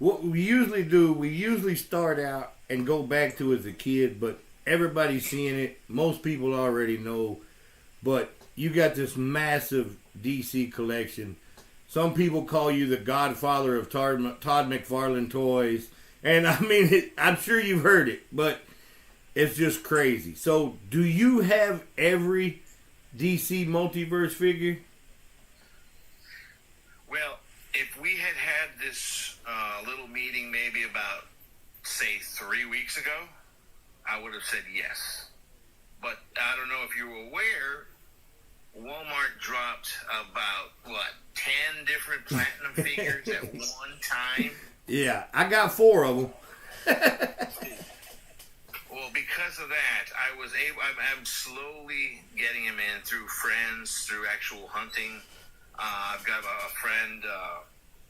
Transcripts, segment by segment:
what we usually do, we usually start out and go back to as a kid, but everybody's seeing it. Most people already know. But you got this massive DC collection. Some people call you the godfather of Todd McFarlane toys. And I mean, I'm sure you've heard it, but it's just crazy. So, do you have every DC multiverse figure? Well, if we had this little meeting maybe about, say, 3 weeks ago, I would have said yes. But I don't know if you were aware, Walmart dropped about, 10 different platinum figures at one time? Yeah, I got 4 of them. Well, because of that, I'm slowly getting them in through friends, through actual hunting. I've got a friend,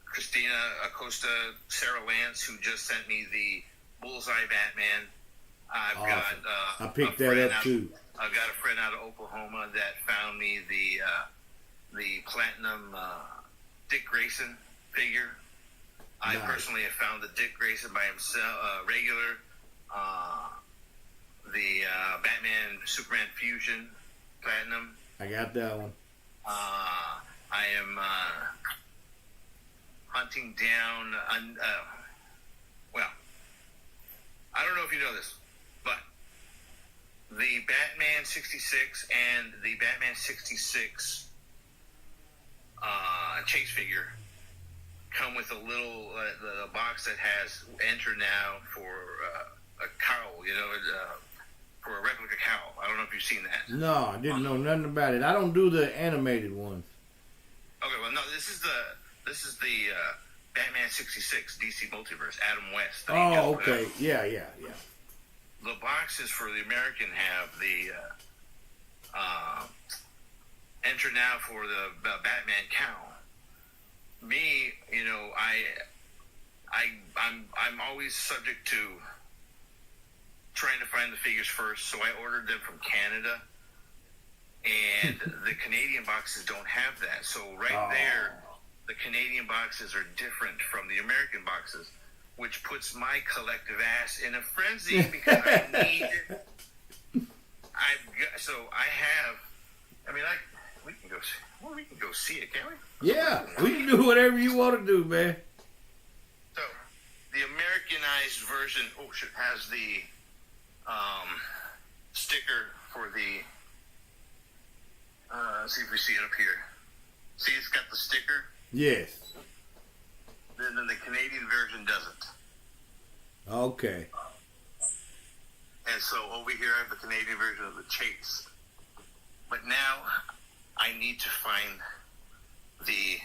Christina Acosta, Sarah Lance, who just sent me the Bullseye Batman. I've awesome. got I picked that up too. I've got a friend out of Oklahoma that found me the platinum Dick Grayson figure. I personally have found the Dick Grayson by himself, regular, the Batman Superman Fusion Platinum. I got that one. I am hunting down, I don't know if you know this, but the Batman 66 and the Batman 66 chase figure come with a little the box that has enter now for a cowl, for a replica cowl. I don't know if you've seen that. No, I didn't know nothing about it. I don't do the animated ones. Okay, well, no, this is the Batman 66 DC Multiverse, Adam West. Oh, okay. Yeah. The boxes for the American have the enter now for the Batman cowl. Me, I'm always subject to trying to find the figures first, so I ordered them from Canada, and the Canadian boxes don't have that. So there, the Canadian boxes are different from the American boxes, which puts my collective ass in a frenzy because I need it. We can go see it, can't we? Yeah, we can do whatever you want to do, man. So, the Americanized version has the sticker for the. Let's see if we see it up here. See, it's got the sticker. Yes. Then the Canadian version doesn't. Okay. And so over here I have the Canadian version of the chase. But now I need to find the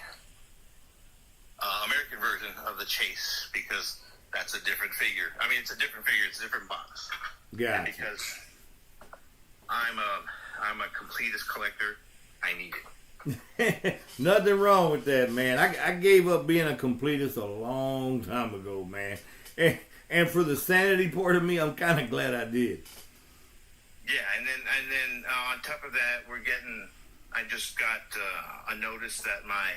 American version of the chase because that's a different figure. I mean, it's a different figure. It's a different box. Gotcha. And because I'm a completist collector, I need it. Nothing wrong with that, man. I gave up being a completist a long time ago, man. And for the sanity part of me, I'm kind of glad I did. Yeah, and then on top of that, I just got a notice that my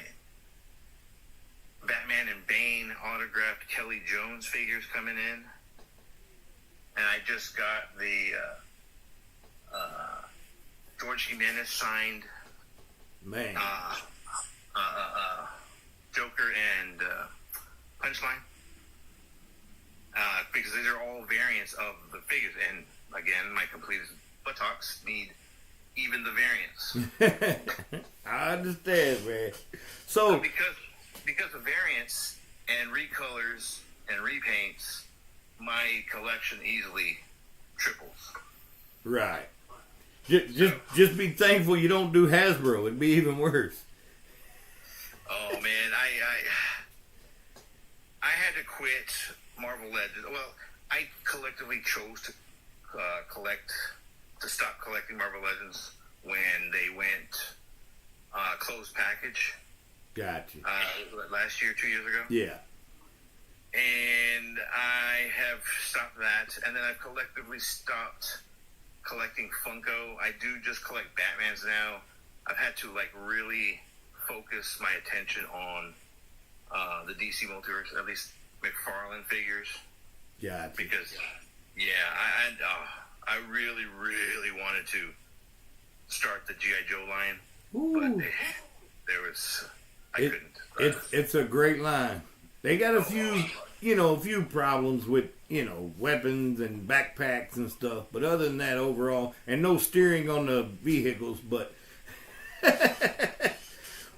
Batman and Bane autographed Kelly Jones figures coming in, and I just got the George Jimenez signed Man. Joker and Punchline. Because these are all variants of the figures. And again, my completist buttocks need even the variants. I understand, man. So because of variants and recolors and repaints, my collection easily triples. Right. Just be thankful you don't do Hasbro. It'd be even worse. Oh man, I had to quit Marvel Legends. Well, I collectively chose to stop collecting Marvel Legends when they went closed package. Gotcha. Last year, 2 years ago. Yeah. And I have stopped that, and then I've collectively stopped collecting Funko. I do just collect Batmans now. I've had to really focus my attention on the DC multiverse, at least McFarlane figures. Gotcha. Because, I really, really wanted to start the G.I. Joe line. Ooh. But I couldn't. It's a great line. They got a few problems with, weapons and backpacks and stuff. But other than that, overall, and no steering on the vehicles, but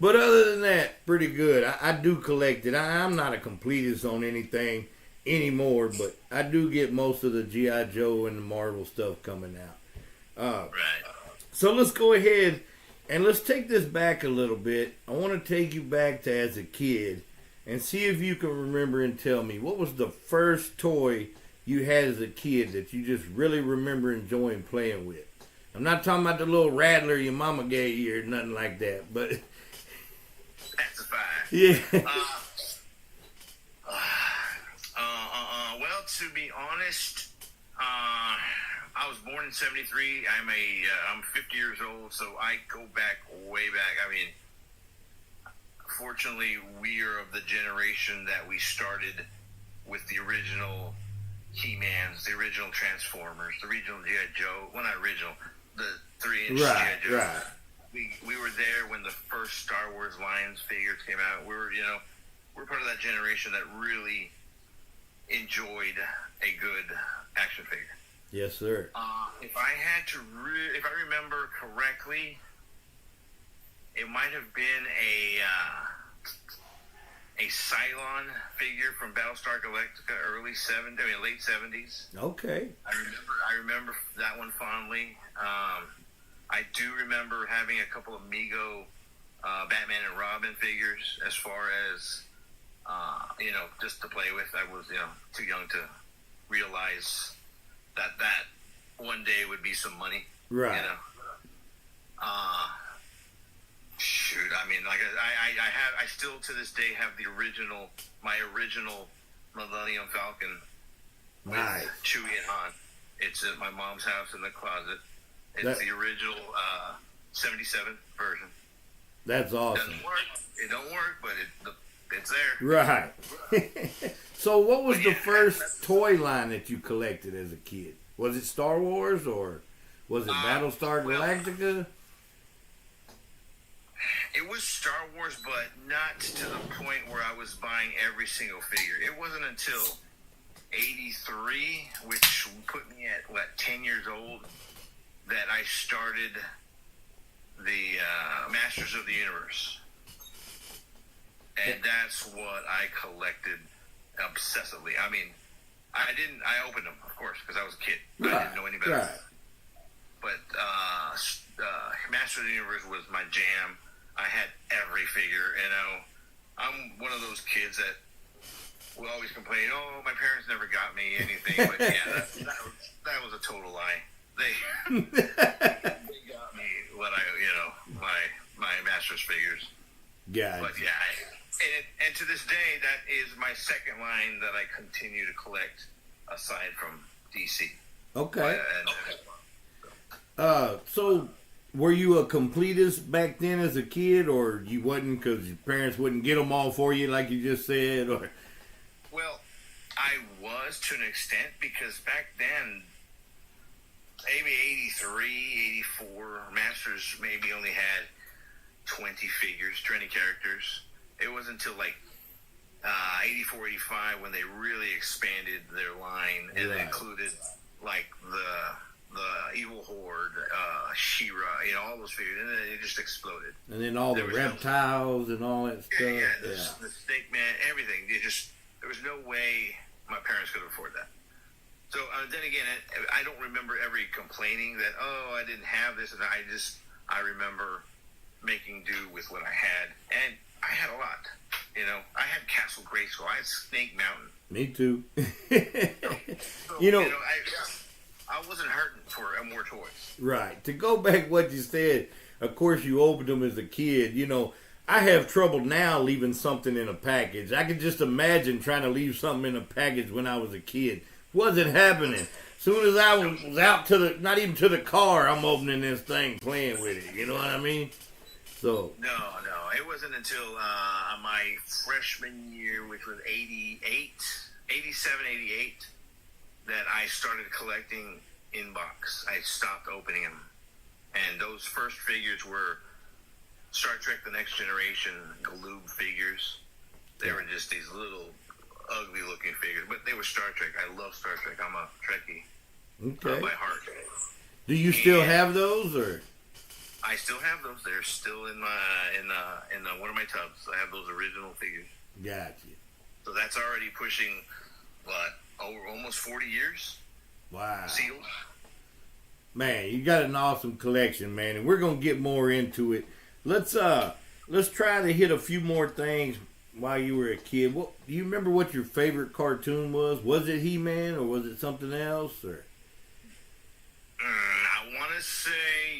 other than that, pretty good. I do collect it. I'm not a completist on anything anymore, but I do get most of the G.I. Joe and the Marvel stuff coming out. Right. So let's go ahead and let's take this back a little bit. I want to take you back to as a kid and see if you can remember and tell me what was the first toy you had as a kid that you just really remember enjoying playing with. I'm not talking about the little rattler your mama gave you or nothing like that, but that's fine. Yeah. Well, to be honest, I was born in '73. I'm 50 years old, so I go back way back. I mean, fortunately, we are of the generation that we started with the original He-Mans, the original Transformers, the original G.I. Joe. Well, not original, the 3-inch G.I. Joe. Right. We were there when the first Star Wars lines figures came out. We're part of that generation that really enjoyed a good action figure. Yes, sir. If I had to, if I remember correctly, it might have been a Cylon figure from Battlestar Galactica, late '70s. Okay. I remember that one fondly. I do remember having a couple of Mego Batman and Robin figures, as far as just to play with. I was too young to realize that one day would be some money. Right. Shoot, I mean, like I still to this day have my original Millennium Falcon with Nice. Chewie and Han. It's at my mom's house in the closet. It's the original '77 version. That's awesome. It don't work, but it's there. Right. So what was the first toy line that you collected as a kid? Was it Star Wars or was it Battlestar Galactica? It was Star Wars, but not to the point where I was buying every single figure. It wasn't until '83, which put me at 10 years old, that I started the Masters of the Universe. And that's what I collected obsessively. I mean, I opened them, of course, because I was a kid. Right, I didn't know any better. Right. But Masters of the Universe was my jam. I had every figure, I'm one of those kids that will always complain, oh, my parents never got me anything. But yeah, that was a total lie. They got me what my Masters figures. Gotcha. But yeah, and to this day, that is my second line that I continue to collect, aside from DC. Okay. So were you a completist back then as a kid, or you wasn't because your parents wouldn't get them all for you, like you just said? Or well, I was to an extent, because back then, maybe '83, '84, Masters maybe only had 20 figures, 20 characters. It wasn't until like '84, '85 when they really expanded their line, and it included like the Evil Horde, She-Ra, all those figures, and then it just exploded. And then all the reptiles and all that stuff. Yeah, the Snake Man, everything. There was no way my parents could afford that. So then again, I don't remember ever complaining that, oh, I didn't have this, and I remember making do with what I had, and I had a lot. I had Castle Grayskull, I had Snake Mountain. Me too. I wasn't hurting for more toys. Right. To go back what you said, of course you opened them as a kid. I have trouble now leaving something in a package. I can just imagine trying to leave something in a package when I was a kid. Wasn't happening. Soon as I was out not even to the car, I'm opening this thing, playing with it. You know what I mean? So. No. It wasn't until my freshman year, which was '88. 87, 88 that I started collecting in box. I stopped opening them. And those first figures were Star Trek The Next Generation Galoob figures. They were just these little ugly looking figures, but they were Star Trek. I love Star Trek. I'm a Trekkie by heart. Do you still have those, or? I still have those. They're still in one of my tubs. I have those original figures. Gotcha. So that's already pushing over almost 40 years. Wow. Sealed. Man, you got an awesome collection, man, and we're gonna get more into it. Let's try to hit a few more things while you were a kid. Do you remember what your favorite cartoon was? Was it He-Man or was it something else? Or I want to say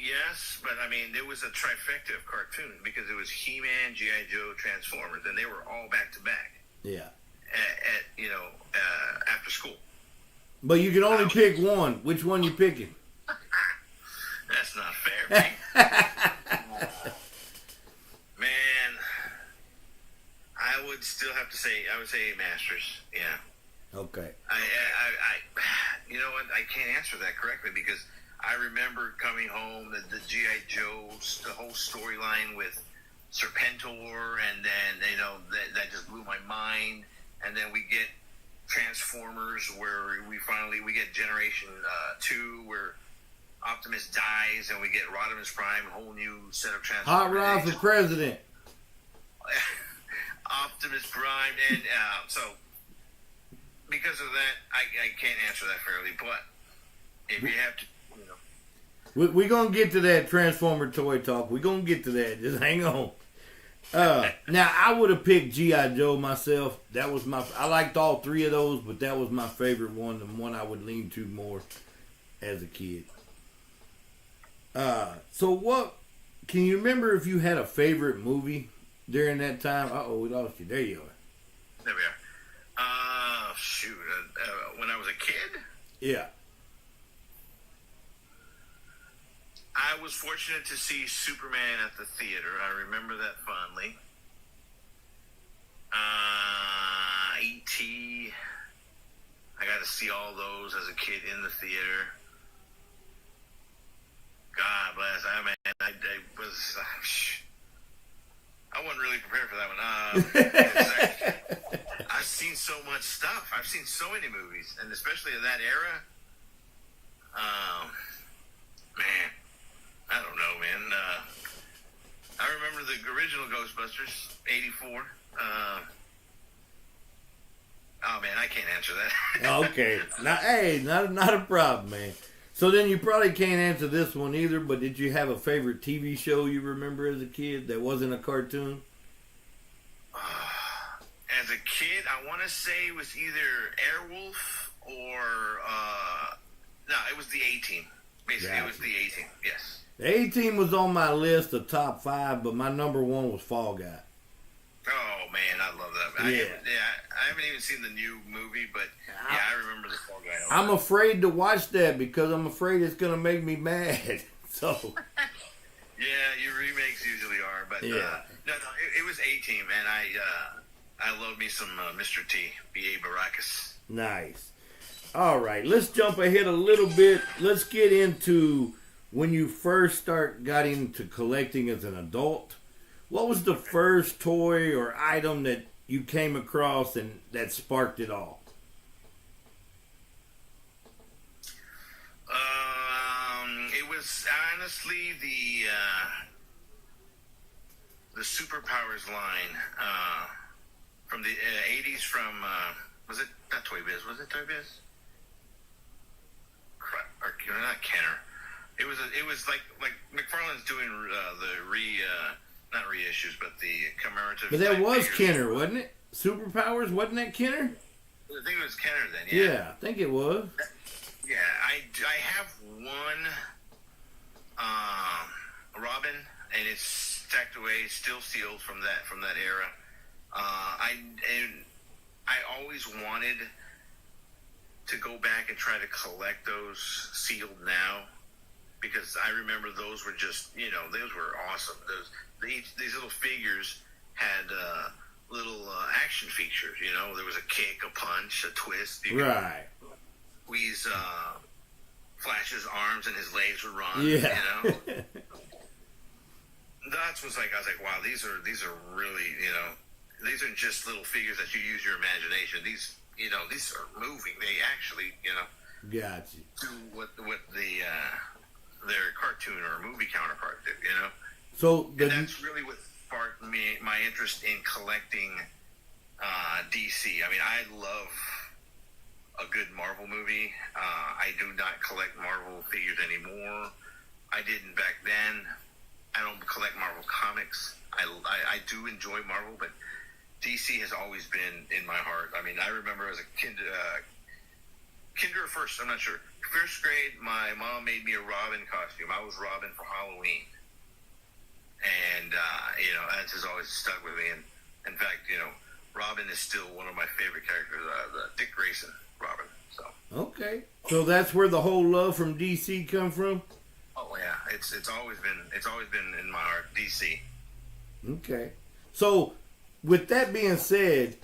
yes, but I mean, it was a trifecta of cartoons because it was He-Man, G.I. Joe, Transformers, and they were all back to back. Yeah. After school. But you can only pick one. Which one you picking? That's not fair, man. I would still have to say, I would say Masters. Yeah. Okay. I you know what? I can't answer that correctly because I remember coming home, the G.I. Joe's, the whole storyline with Serpentor, and then, that just blew my mind. And then we get Transformers, where we get Generation 2, where Optimus dies, and we get Rodimus Prime, a whole new set of Transformers. Hot Rod for President. Optimus Prime, and so because of that, I can't answer that fairly. But if you have to, we're gonna get to that Transformer toy talk. We're gonna get to that. Just hang on. Now I would have picked G.I. Joe myself. That was I liked all three of those, but that was my favorite one, the one I would lean to more as a kid. So what can you remember if you had a favorite movie during that time? We lost you. There you are. There we are. Shoot. When I was a kid? Yeah. I was fortunate to see Superman at the theater. I remember that fondly. E.T. I got to see all those as a kid in the theater. God bless. I wasn't really prepared for that one. I've seen so much stuff. I've seen so many movies, and especially in that era. Man, I don't know, man. I remember the original Ghostbusters, 84. Oh man, I can't answer that. Okay. Not a problem, man. So then you probably can't answer this one either, but did you have a favorite TV show you remember as a kid that wasn't a cartoon? As a kid, I want to say it was either Airwolf or... no, it was the A-Team. Basically, It was the A-Team, yes. The A-Team was on my list of top 5, but my number 1 was Fall Guy. Oh, man, I love that. I haven't even seen the new movie, but yeah, I remember the Fall Guy. I'm afraid to watch that because I'm afraid it's going to make me mad. So. Yeah, your remakes usually are, but yeah. No, it was A-Team, and I love me some Mr. T, B.A. Baracus. Nice. All right, let's jump ahead a little bit. Let's get into when you first got into collecting as an adult. What was the first toy or item that you came across and that sparked it all? It was honestly the Superpowers line from the 80s. From was it not Toy Biz? Was it Toy Biz? Or not Kenner. It was like McFarlane's doing not reissues, but the commemorative. But that was Kenner, wasn't it? Superpowers, wasn't that Kenner? I think it was Kenner then. Yeah, yeah, I think it was. Yeah, I have one Robin, and it's stacked away, still sealed from that era. I always wanted to go back and try to collect those sealed now, because I remember those were just, those were awesome. These little figures had little action features. You know, there was a kick, a punch, a twist. You Right. Squeeze Flash's arms and his legs would run. Yeah. You know. That's was like I was like, wow, these are really, you know, these aren't just little figures that you use your imagination. These, you know, these are moving. They actually, you know, gotcha. do what the their cartoon or movie counterpart do. You know. So and that's really what sparked my interest in collecting DC. I mean, I love a good Marvel movie. I do not collect Marvel figures anymore. I didn't back then. I don't collect Marvel comics. I do enjoy Marvel, but DC has always been in my heart. I mean, I remember as a kinder or first, I'm not sure. First grade, my mom made me a Robin costume. I was Robin for Halloween. And, you know, that has always stuck with me. And, in fact, you know, Robin is still one of my favorite characters, Dick Grayson Robin. So. Okay. So that's where the whole love from DC come from? Oh yeah, it's always been in my heart, DC. Okay. So with that being said,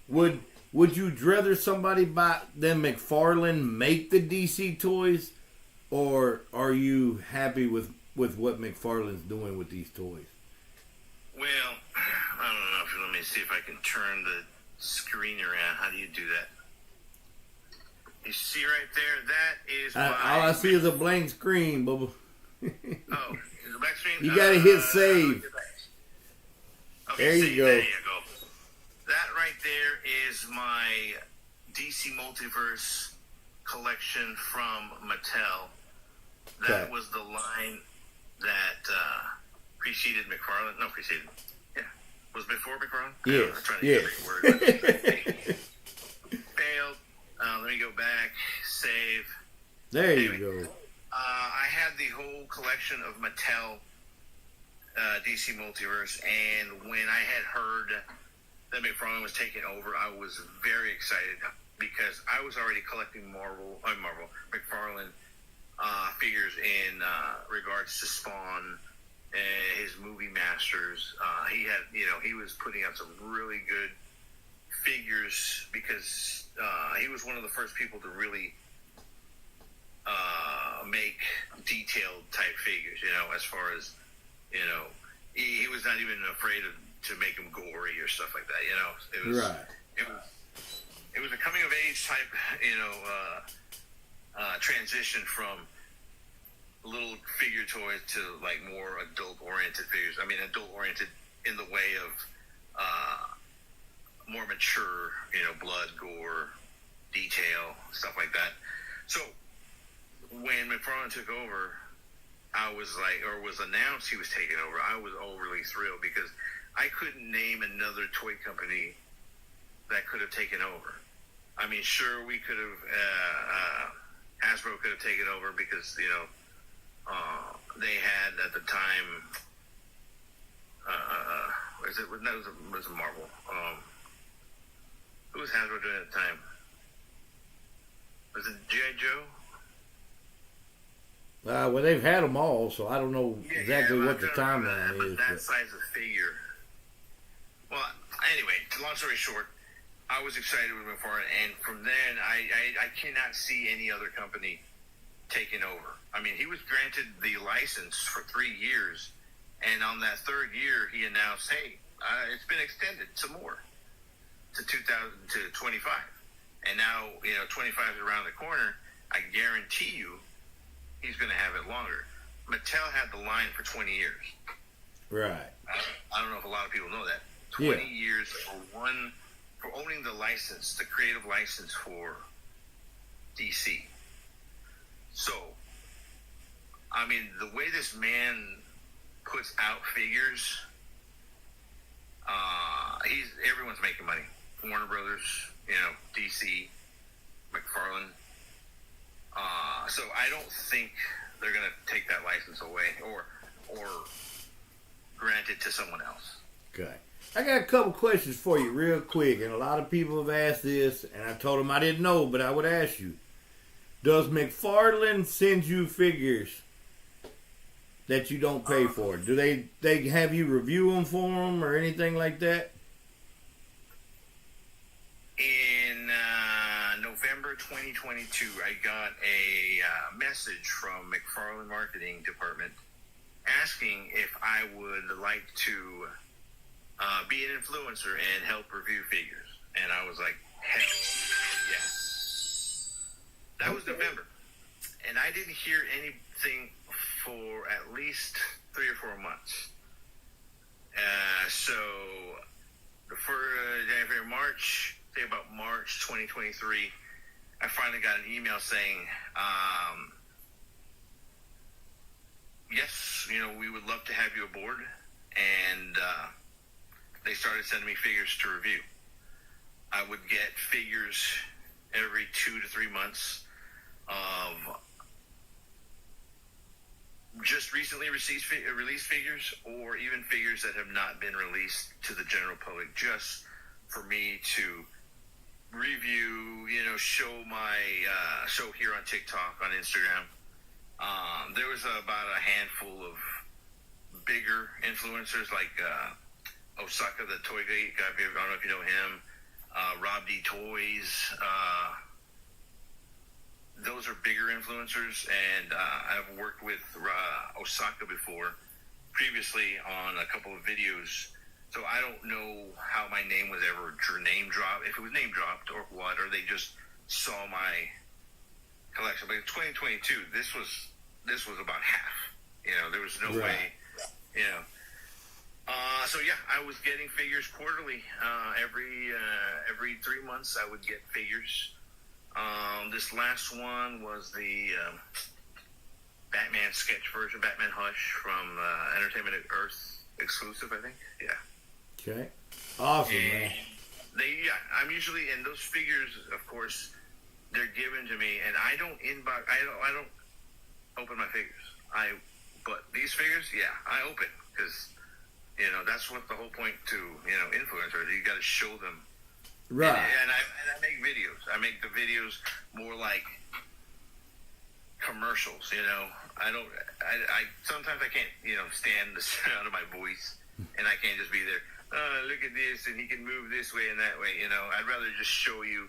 would you rather somebody buy than McFarlane make the DC toys, or are you happy with what McFarlane's doing with these toys? Well, I don't know. Let me see if I can turn the screen around. How do you do that? You see right there? That is all I see is a blank screen, Bubba. Oh, the back screen? You gotta hit save. Okay, there you go. There you go. That right there is my DC Multiverse collection from Mattel. That was the line that preceded McFarlane. No, preceded. Yeah. Was before McFarlane? Yes. I'm trying to get a word. Failed. Let me go back. Save. There anyway, you go. I had the whole collection of Mattel DC Multiverse, and when I had heard that McFarlane was taking over, I was very excited because I was already collecting McFarlane figures in regards to Spawn and his movie masters. He had, you know, he was putting out some really good figures because he was one of the first people to really make detailed type figures, you know, as far as, you know, he was not even afraid to make them gory or stuff like that, you know. It was right. It was a coming of age type, you know, transition from little figure toys to like more adult oriented figures. I mean, adult oriented in the way of more mature, you know, blood, gore, detail, stuff like that. So when McFarlane took over, I was like, or was announced he was taking over, I was overly thrilled because I couldn't name another toy company that could have taken over. I mean, sure, we could have, Hasbro could have taken over because, you know, they had at the time, was a Marvel. Who was Hasbro doing at the time? Was it G.I. Joe? Well, they've had them all, so I don't know exactly what the timeline is. That size of figure. Well, anyway, long story short, I was excited with McFarlane, and from then, I cannot see any other company taking over. I mean, he was granted the license for 3 years, and on that third year, he announced, hey, it's been extended some more to 25. And now, you know, 25 is around the corner. I guarantee you he's going to have it longer. Mattel had the line for 20 years. Right. I don't know if a lot of people know that. 20 years for owning the license, the creative license for DC. So, I mean, the way this man puts out figures, everyone's making money. Warner Brothers, you know, DC, McFarlane. So I don't think they're going to take that license away or grant it to someone else. Okay. I got a couple questions for you real quick, and a lot of people have asked this, and I told them I didn't know, but I would ask you. Does McFarlane send you figures that you don't pay for? Do they have you review them for them or anything like that? November 2022, I got a message from McFarland Marketing Department asking if I would like to be an influencer and help review figures. And I was like, hell yes. That was November. And I didn't hear anything for at least 3 or 4 months. So for January, March, say about March 2023, I finally got an email saying, yes, we would love to have you aboard. And they started sending me figures to review. I would get figures every 2 to 3 months of just recently released figures, or even figures that have not been released to the general public, just for me to review, show my show here on TikTok, on Instagram. There was about a handful of bigger influencers like Osaka the Toy Geek. I don't know if you know him. Rob D Toys. Those are bigger influencers, and I've worked with Osaka before, previously on a couple of videos. So I don't know how my name was ever name dropped, if it was name dropped or what, or they just saw my collection. But in 2022, this was about half. There was no way. So yeah, I was getting figures quarterly. Every 3 months, I would get figures. This last one was the Batman sketch version, Batman Hush from Entertainment Earth exclusive, I think. Yeah. Okay. Awesome, and man. I'm usually, and those figures, of course, they're given to me, and I don't inbox. I don't open my figures. But these figures, yeah, I open, because that's what the whole point to influencers. You got to show them. Right. And I make videos. I make the videos more like commercials. I sometimes I can't stand the sound of my voice, and I can't just be there. Look at this, and he can move this way and that way. I'd rather just show you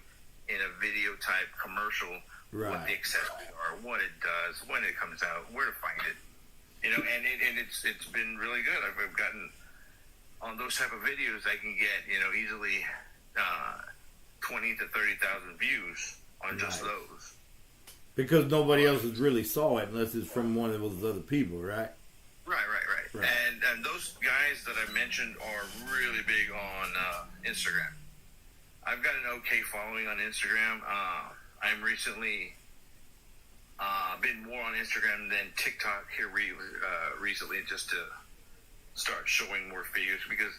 in a video type commercial what the accessories are, what it does, when it comes out, where to find it. And it's been really good. I've gotten on those type of videos. I can get easily 20 to 30,000 views on just those. Because nobody else has really saw it unless it's from one of those other people, right? Right. And those guys that I mentioned are really big on Instagram. I've got an okay following on Instagram. I'm recently been more on Instagram than TikTok here recently, just to start showing more figures, because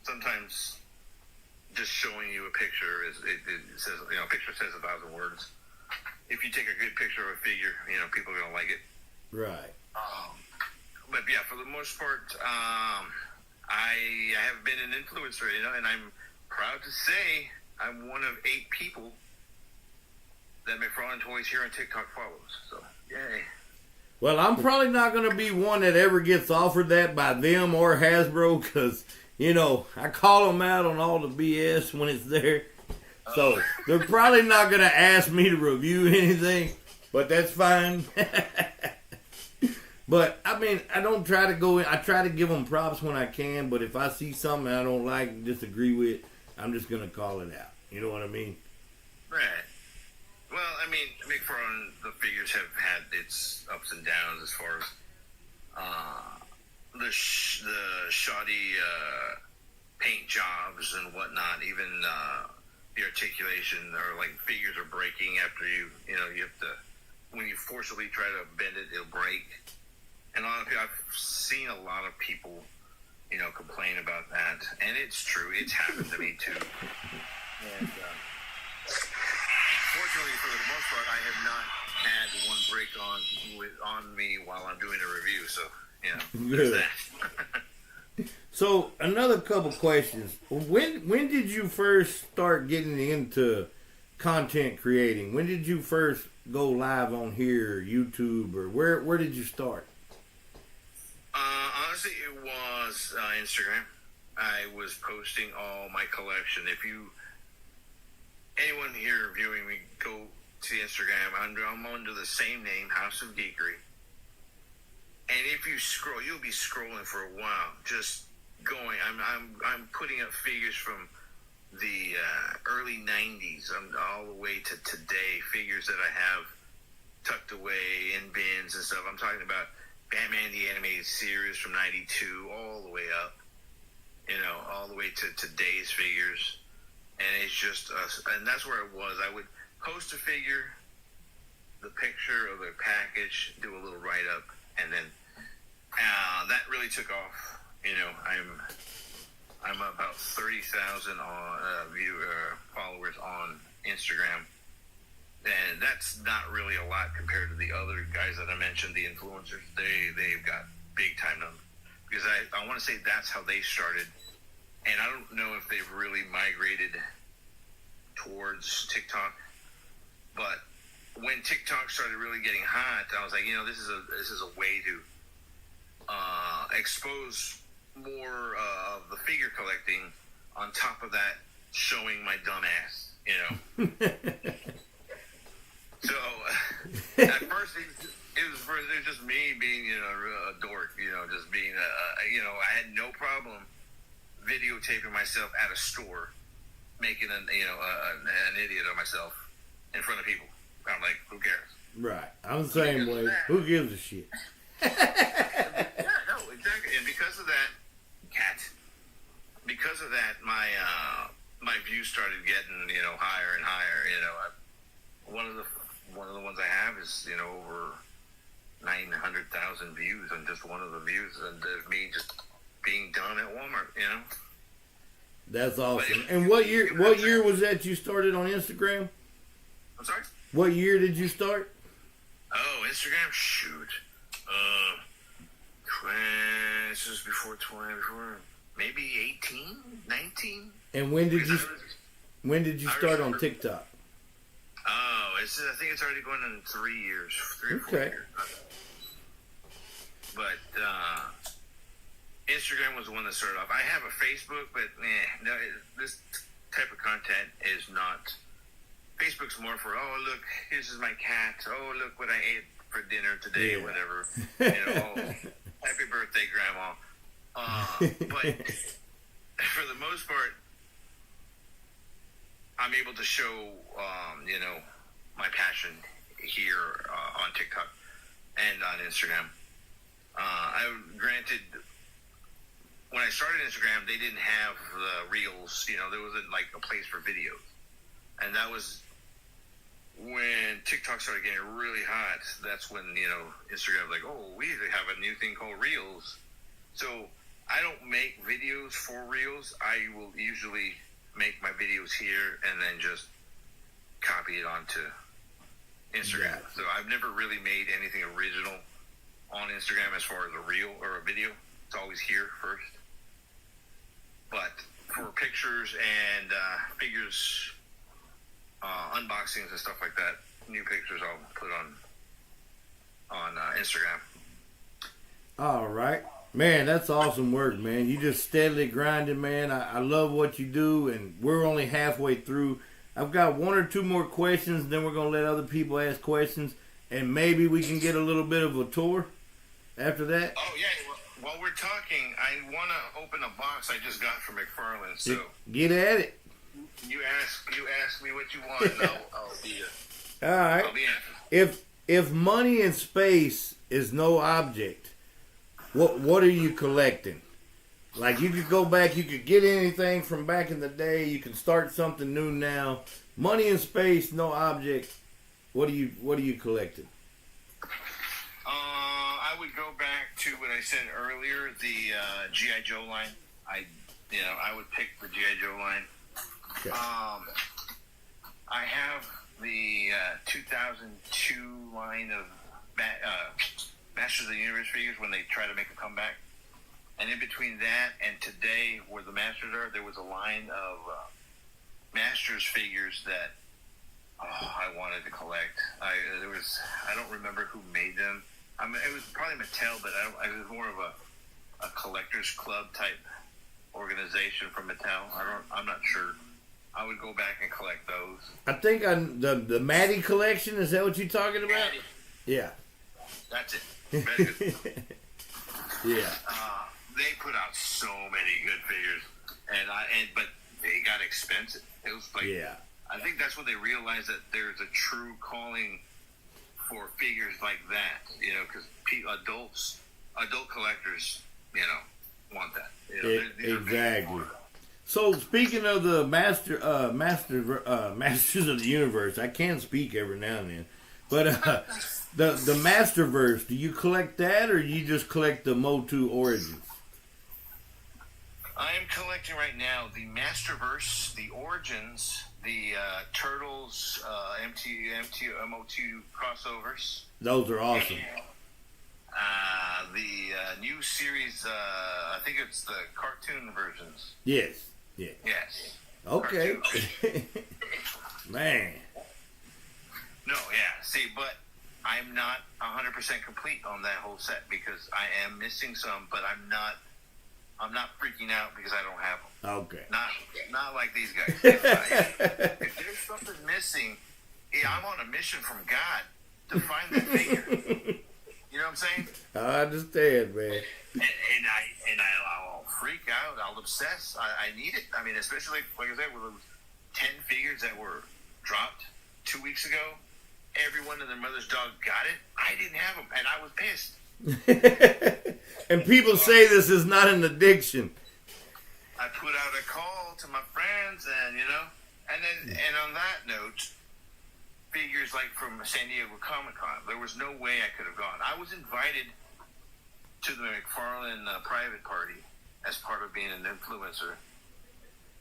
sometimes just showing you a picture it says a picture says 1,000 words. If you take a good picture of a figure, people are gonna like it. Right. But yeah, for the most part, I have been an influencer, and I'm proud to say I'm one of 8 people that McFarland Toys here on TikTok follows. So, yay. Well, I'm probably not going to be one that ever gets offered that by them or Hasbro, because, I call them out on all the BS when it's there. So, they're probably not going to ask me to review anything, but that's fine. But, I don't try to go in. I try to give them props when I can, but if I see something I don't like and disagree with, I'm just going to call it out. You know what I mean? Right. Well, McFarland, the figures have had its ups and downs as far as the shoddy paint jobs and whatnot. Even the articulation, or like figures are breaking after you have to, when you forcibly try to bend it, it'll break. And a lot of people, I've seen a lot of people, complain about that, and it's true. It's happened to me too. And fortunately, for the most part, I have not had one break on me while I'm doing a review. So, there's that. So, another couple questions. When did you first start getting into content creating? When did you first go live on here, YouTube, or where did you start? Honestly, it was Instagram. I was posting all my collection. If anyone anyone here viewing me, go to Instagram. I'm under the same name, House of Geekery. And if you scroll, you'll be scrolling for a while, just going. I'm putting up figures from the early '90s, all the way to today. Figures that I have tucked away in bins and stuff. I'm talking about Batman the Animated Series from '92, all the way up. All the way to today's figures. And it's just, and that's where it was. I would post a figure, the picture of the package, do a little write-up, and then that really took off. I'm about 30,000 followers on Instagram, and that's not really a lot compared to the other guys that I mentioned, the influencers. They've got big time numbers, because I want to say that's how they started. And I don't know if they've really migrated towards TikTok, but when TikTok started really getting hot, I was like, this is a way to expose more of the figure collecting. On top of that, showing my dumb ass, So at first it was just me being a dork, just being I had no problem videotaping myself at a store, making an idiot of myself in front of people. I'm like, who cares? Right. I'm the same way. Who gives a shit? Yeah, no, exactly. And because of that, my views started getting higher and higher. One of the ones I have is over 900,000 views on just one of the views, and me just being done at Walmart, That's awesome. And what year was that you started on Instagram? I'm sorry? What year did you start? Oh, Instagram? Shoot. This was before maybe 18, 19. And when did you start on TikTok? Oh, I think it's already going on 3 years, 3 or 4 years. But Instagram was the one that started off. I have a Facebook, but this type of content is not. Facebook's more for, oh, look, this is my cat. Oh, look what I ate for dinner today, or whatever. Happy birthday, Grandma. But for the most part, I'm able to show, my passion here on TikTok and on Instagram. Granted, when I started Instagram, they didn't have the reels. There wasn't like a place for videos, and that was when TikTok started getting really hot. That's when Instagram was like, oh, we have a new thing called reels. So I don't make videos for reels. I will usually make my videos here and then just copy it onto Instagram. Yeah. So I've never really made anything original on Instagram as far as a reel or a video. It's always here first. But for pictures and figures, unboxings and stuff like that, new pictures I'll put on Instagram. All right. Man, that's awesome work, man. You just steadily grinding, man. I love what you do, and we're only halfway through. I've got one or two more questions, then we're going to let other people ask questions, and maybe we can get a little bit of a tour after that. Oh, yeah. While we're talking, I want to open a box I just got from McFarland. So get at it. You ask me what you want, and I'll be all right. I'll be answering. If money and space is no object, what are you collecting? Like, you could go back, you could get anything from back in the day, you can start something new now. Money and space, no object. What are you collecting? I would go back to what I said earlier, the G.I. Joe line. I would pick the G.I. Joe line. Okay. I have the 2002 line of Masters of the Universe figures when they try to make a comeback. And in between that and today, where the Masters are, there was a line of Masters figures that I wanted to collect. I don't remember who made them. I mean, it was probably Mattel, but it was more of a collectors club type organization from Mattel. I'm not sure. I would go back and collect those. I think the Maddie collection, is that what you're talking about? Maddie. Yeah. That's it. Very good. Yeah. They put out so many good figures, but they got expensive. It was like, yeah. I think that's when they realized that there's a true calling for figures like that, you know, because adult collectors, you know, want that. You know, exactly. So speaking of the Masters of the Universe, I can speak every now and then, but the Masterverse, do you collect that or you just collect the Motu Origins? I am collecting right now the Masterverse, the Origins, the Turtles, MOT crossovers. Those are awesome. The new series, I think it's the cartoon versions. Yes. Yeah. Yes. Okay. Man. No, yeah. See, but I'm not 100% complete on that whole set because I am missing some, but I'm not freaking out because I don't have them. Okay. Not like these guys. If there's something missing, I'm on a mission from God to find that figure. You know what I'm saying? I understand, man. And I'll freak out. I'll obsess. I need it. I mean, especially like I said, with those 10 figures that were dropped 2 weeks ago. Everyone and their mother's dog got it. I didn't have them, and I was pissed. And people say this is not an addiction. I put out a call to my friends, and and on that note, figures like from San Diego Comic-Con, there was no way I could have gone. I was invited to the McFarlane private party as part of being an influencer,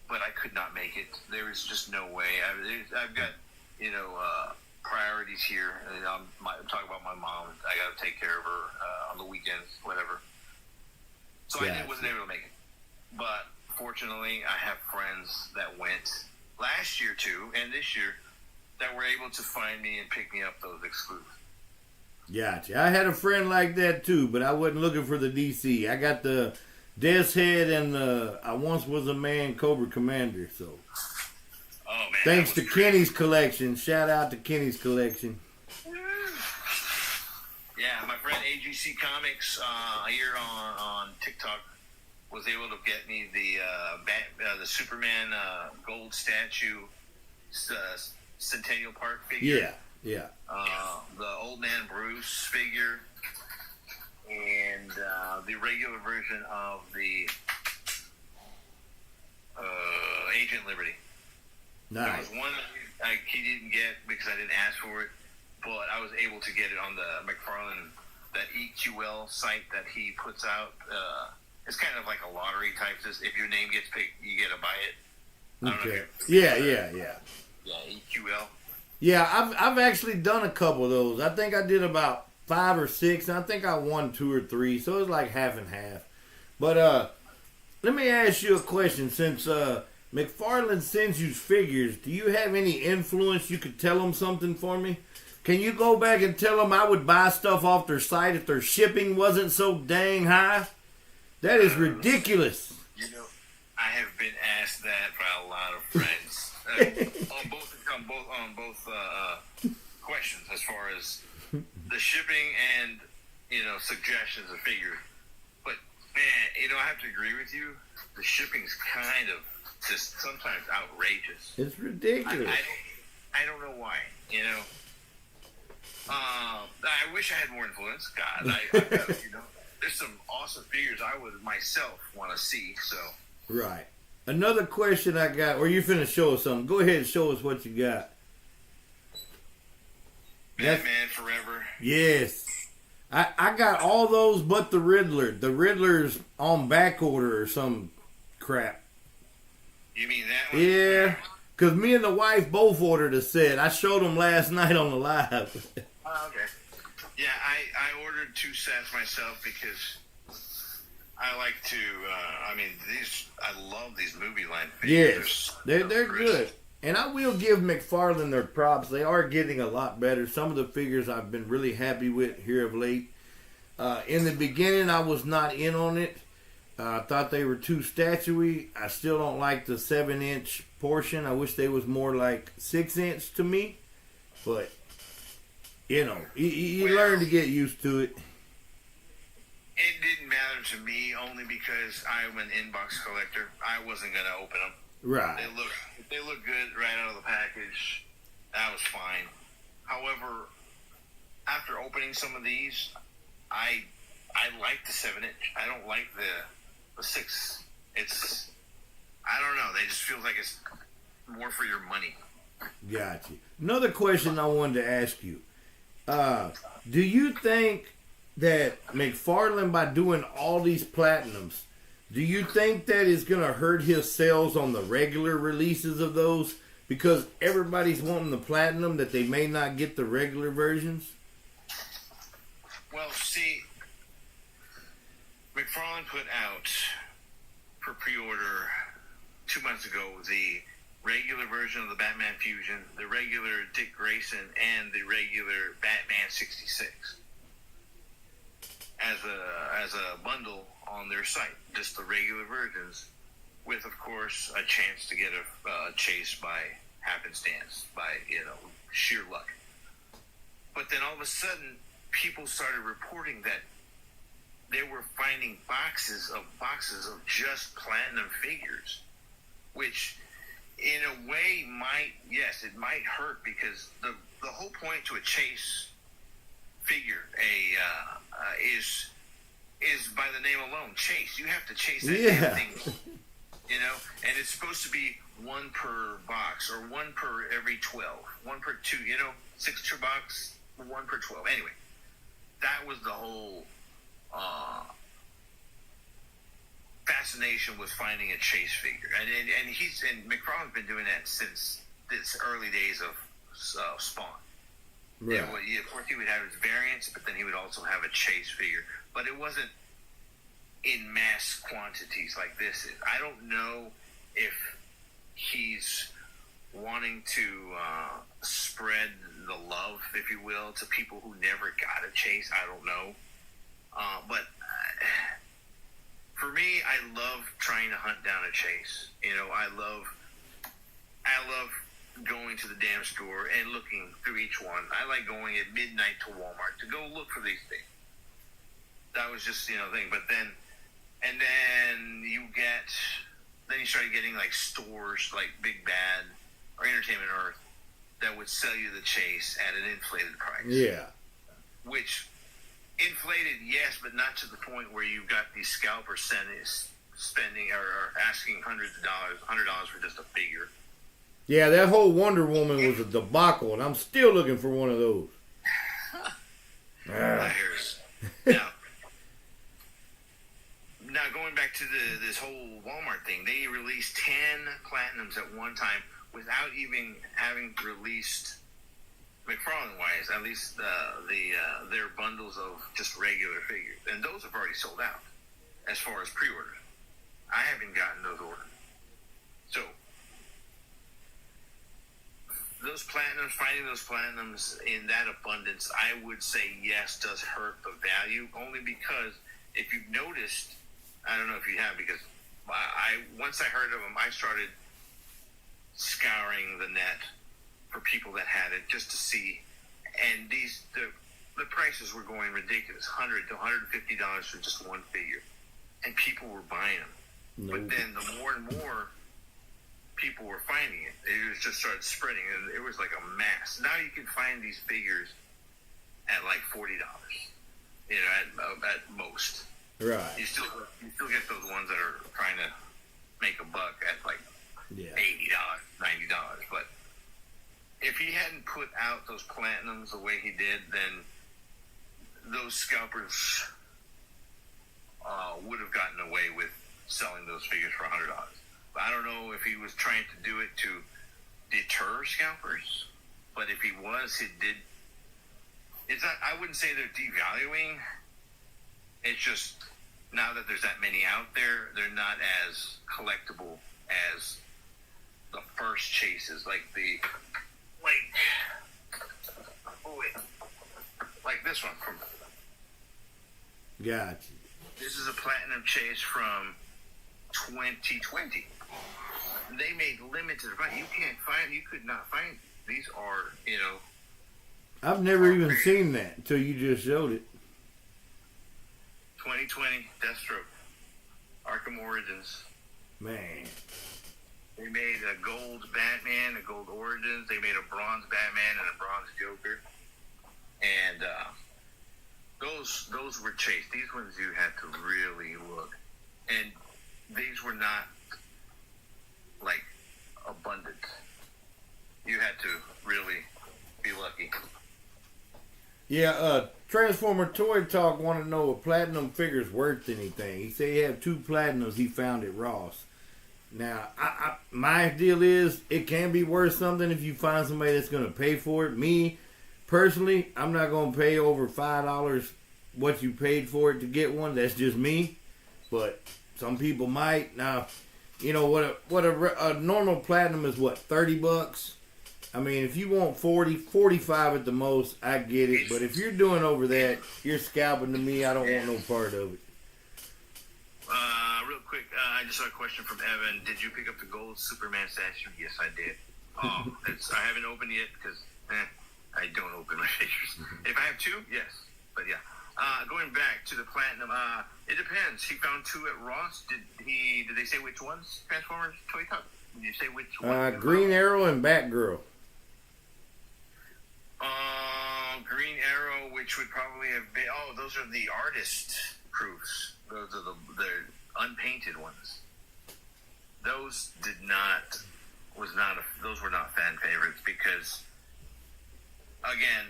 but I could not make it. There was just no way. I've got, priorities here. I'm talking about my mom. I got to take care of her on the weekends, whatever. So I wasn't able to make it. But fortunately, I have friends that went last year too, and this year, that were able to find me and pick me up those exclusives. Gotcha. I had a friend like that too, but I wasn't looking for the DC. I got the Death's Head and the I Once Was a Man Cobra Commander. So, thanks to Kenny's collection. Shout out to Kenny's collection. Yeah, my friend AGC Comics here on TikTok was able to get me the Superman gold statue Centennial Park figure. Yeah. The Old Man Bruce figure, and the regular version of the Agent Liberty. Nice. There was one that he didn't get because I didn't ask for it, but I was able to get it on the McFarlane, that EQL site that he puts out. It's kind of like a lottery type. If your name gets picked, you get to buy it. Okay. Yeah. Yeah, EQL. Yeah, I've actually done a couple of those. I think I did about 5 or 6, and I think I won 2 or 3, so it was like half and half. But let me ask you a question. Since McFarlane sends you figures, do you have any influence? You could tell them something for me? Can you go back and tell them I would buy stuff off their site if their shipping wasn't so dang high? That is ridiculous. I have been asked that by a lot of friends on both questions, as far as the shipping and suggestions of figures. But man, I have to agree with you. The shipping's kind of just sometimes outrageous. It's ridiculous. I don't know why. I wish I had more influence. God, there's some awesome figures I would myself want to see. So. Right. Another question I got, or you finna show us something. Go ahead and show us what you got. Batman Forever. Yes. I got all those but the Riddler. The Riddler's on back order or some crap. You mean that one? Yeah. Because me and the wife both ordered a set. I showed them last night on the live. Oh, okay. Yeah, I ordered 2 sets myself because I like to, I love these movie line figures. Yes, they're good. And I will give McFarlane their props. They are getting a lot better. Some of the figures I've been really happy with here of late. In the beginning, I was not in on it. I thought they were too statuey. I still don't like the 7-inch portion. I wish they was more like 6-inch to me, but you learn to get used to it. It didn't matter to me only because I'm an inbox collector. I wasn't gonna open them. Right. They look good right out of the package. That was fine. However, after opening some of these, I like the 7-inch. I don't like the 6. It's, I don't know. They just feel like it's more for your money. Got you. Another question I wanted to ask you. Do you think that McFarlane, by doing all these platinums, do you think that is going to hurt his sales on the regular releases of those? Because everybody's wanting the platinum that they may not get the regular versions? Well, see, McFarlane put out for pre-order 2 months ago the regular version of the Batman Fusion, the regular Dick Grayson, and the regular Batman 66 as a bundle on their site, just the regular versions, with, of course, a chance to get a chase by happenstance, by, sheer luck. But then all of a sudden, people started reporting that they were finding boxes of just platinum figures, which in a way it might hurt, because the whole point to a chase figure is by the name alone, chase. You have to chase that damn thing, and it's supposed to be 1 per box, or 1 per every 12, 1 per 2, 6 per box, 1 per 12. Anyway, that was the whole fascination with finding a chase figure, and McFarlane's been doing that since its early days of Spawn. Right. Of course, he would have his variants, but then he would also have a chase figure, but it wasn't in mass quantities like this is. I don't know if he's wanting to spread the love, if you will, to people who never got a chase. I don't know. But for me, I love trying to hunt down a chase. I love going to the damn store and looking through each one. I like going at midnight to Walmart to go look for these things. That was just, thing. But then you started getting like stores like Big Bad or Entertainment Earth that would sell you the chase at an inflated price. Yeah. Which, inflated, yes, but not to the point where you got these scalpers spending or asking $100 for just a figure. Yeah, that whole Wonder Woman was a debacle, and I'm still looking for one of those. Now going back to this whole Walmart thing, they released 10 platinums at one time without even having released, McFarlane-wise, at least their bundles of just regular figures, and those have already sold out as far as pre-orders. I haven't gotten those orders, so. Finding those platinums in that abundance, I would say yes, does hurt the value, only because if you've noticed, I don't know if you have, because once I heard of them, I started scouring the net for people that had it just to see, and the prices were going ridiculous, $100 to $150 for just one figure, and people were buying them. No. But then the more and more people were finding it, it just started spreading, and it was like a mass. Now you can find these figures at like $40, at most. Right. You still get those ones that are trying to make a buck at like $80, $90. But if he hadn't put out those platinums the way he did, then those scalpers would have gotten away with selling those figures for $100. I don't know if he was trying to do it to deter scalpers, but if he was, it did. It's not. I wouldn't say they're devaluing. It's just now that there's that many out there, they're not as collectible as the first chases, like this one from. Gotcha. This is a platinum chase from 2020. they made limited. You can't find. You could not find. These are, I've never even seen that until you just showed it. 2020 Deathstroke, Arkham Origins. Man. They made a gold Batman, a gold Origins. They made a bronze Batman and a bronze Joker. And those were chased. These ones you had to really look. And these were not, like, abundant. You had to really be lucky. Yeah, Transformer Toy Talk want to know if platinum figure's worth anything. He said he had 2 platinums he found at Ross. Now, my deal is it can be worth something if you find somebody that's going to pay for it. Me, personally, I'm not going to pay over $5 what you paid for it to get one. That's just me. But some people might. Now, you know what a normal platinum is, what, $30? I mean, if you want 40, 45 at the most, I get it. But if you're doing over that, you're scalping to me. I don't want no part of it. Real quick, I just saw a question from Evan. Did you pick up the gold Superman statue? Yes, I did. I haven't opened yet because I don't open my figures. If I have 2, yes. But yeah. Going back to the platinum, it depends. He found 2 at Ross. Did they say which ones? Transformers Toy Talk? Did you say which one? Green Arrow and Batgirl. Green Arrow, which would probably have been. Oh, those are the artist proofs. Those are the unpainted ones. Those those were not fan favorites because, again,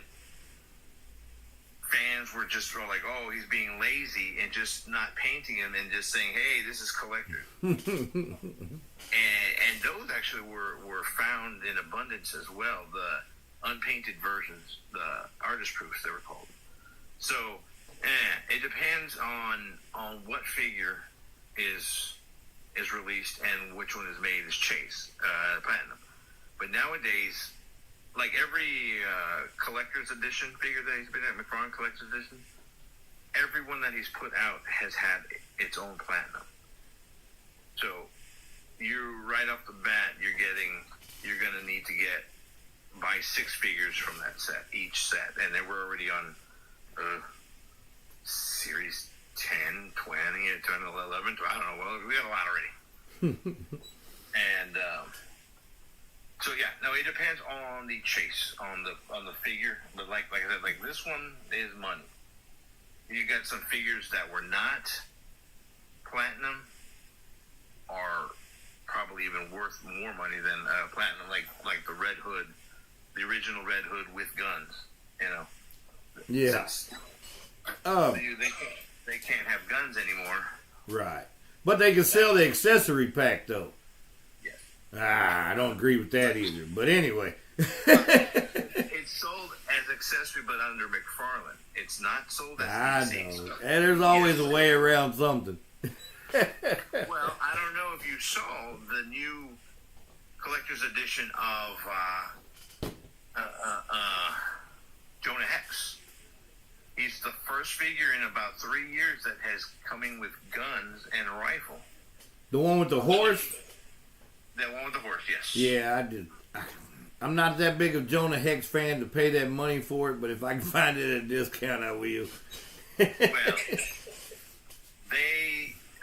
fans were just like, oh, he's being lazy and just not painting him and just saying, hey, this is collector. and those actually were found in abundance as well. The unpainted versions, the artist proofs they were called. So it depends on what figure is released and which one is made as chase platinum. But nowadays, like every collector's edition figure that he's been at, McFarlane Collector's Edition, every one that he's put out has had its own platinum. So you right off the bat, you're going to need to buy 6 figures from that set, each set, and then we're already on series 10, 20, 10, 11, 12, I don't know. Well, we got a lot already. And so yeah, no, it depends on the chase, on the figure. But like I said, like this one is money. You got some figures that were not platinum are probably even worth more money than platinum, like the Red Hood, the original Red Hood with guns. Yeah. They can't have guns anymore. Right. But they can sell the accessory pack, though. Yes. I don't agree with that either. But anyway. It's sold as accessory, but under McFarlane. It's not sold as DC. I know. And there's always a way around something. Well, I don't know if you saw the new collector's edition of Jonah Hex. He's the first figure in about 3 years that has coming with guns and a rifle. The one with the horse? That one with the horse, yes. Yeah, I did. I'm not that big of Jonah Hex fan to pay that money for it, but if I can find it at a discount, I will. Well,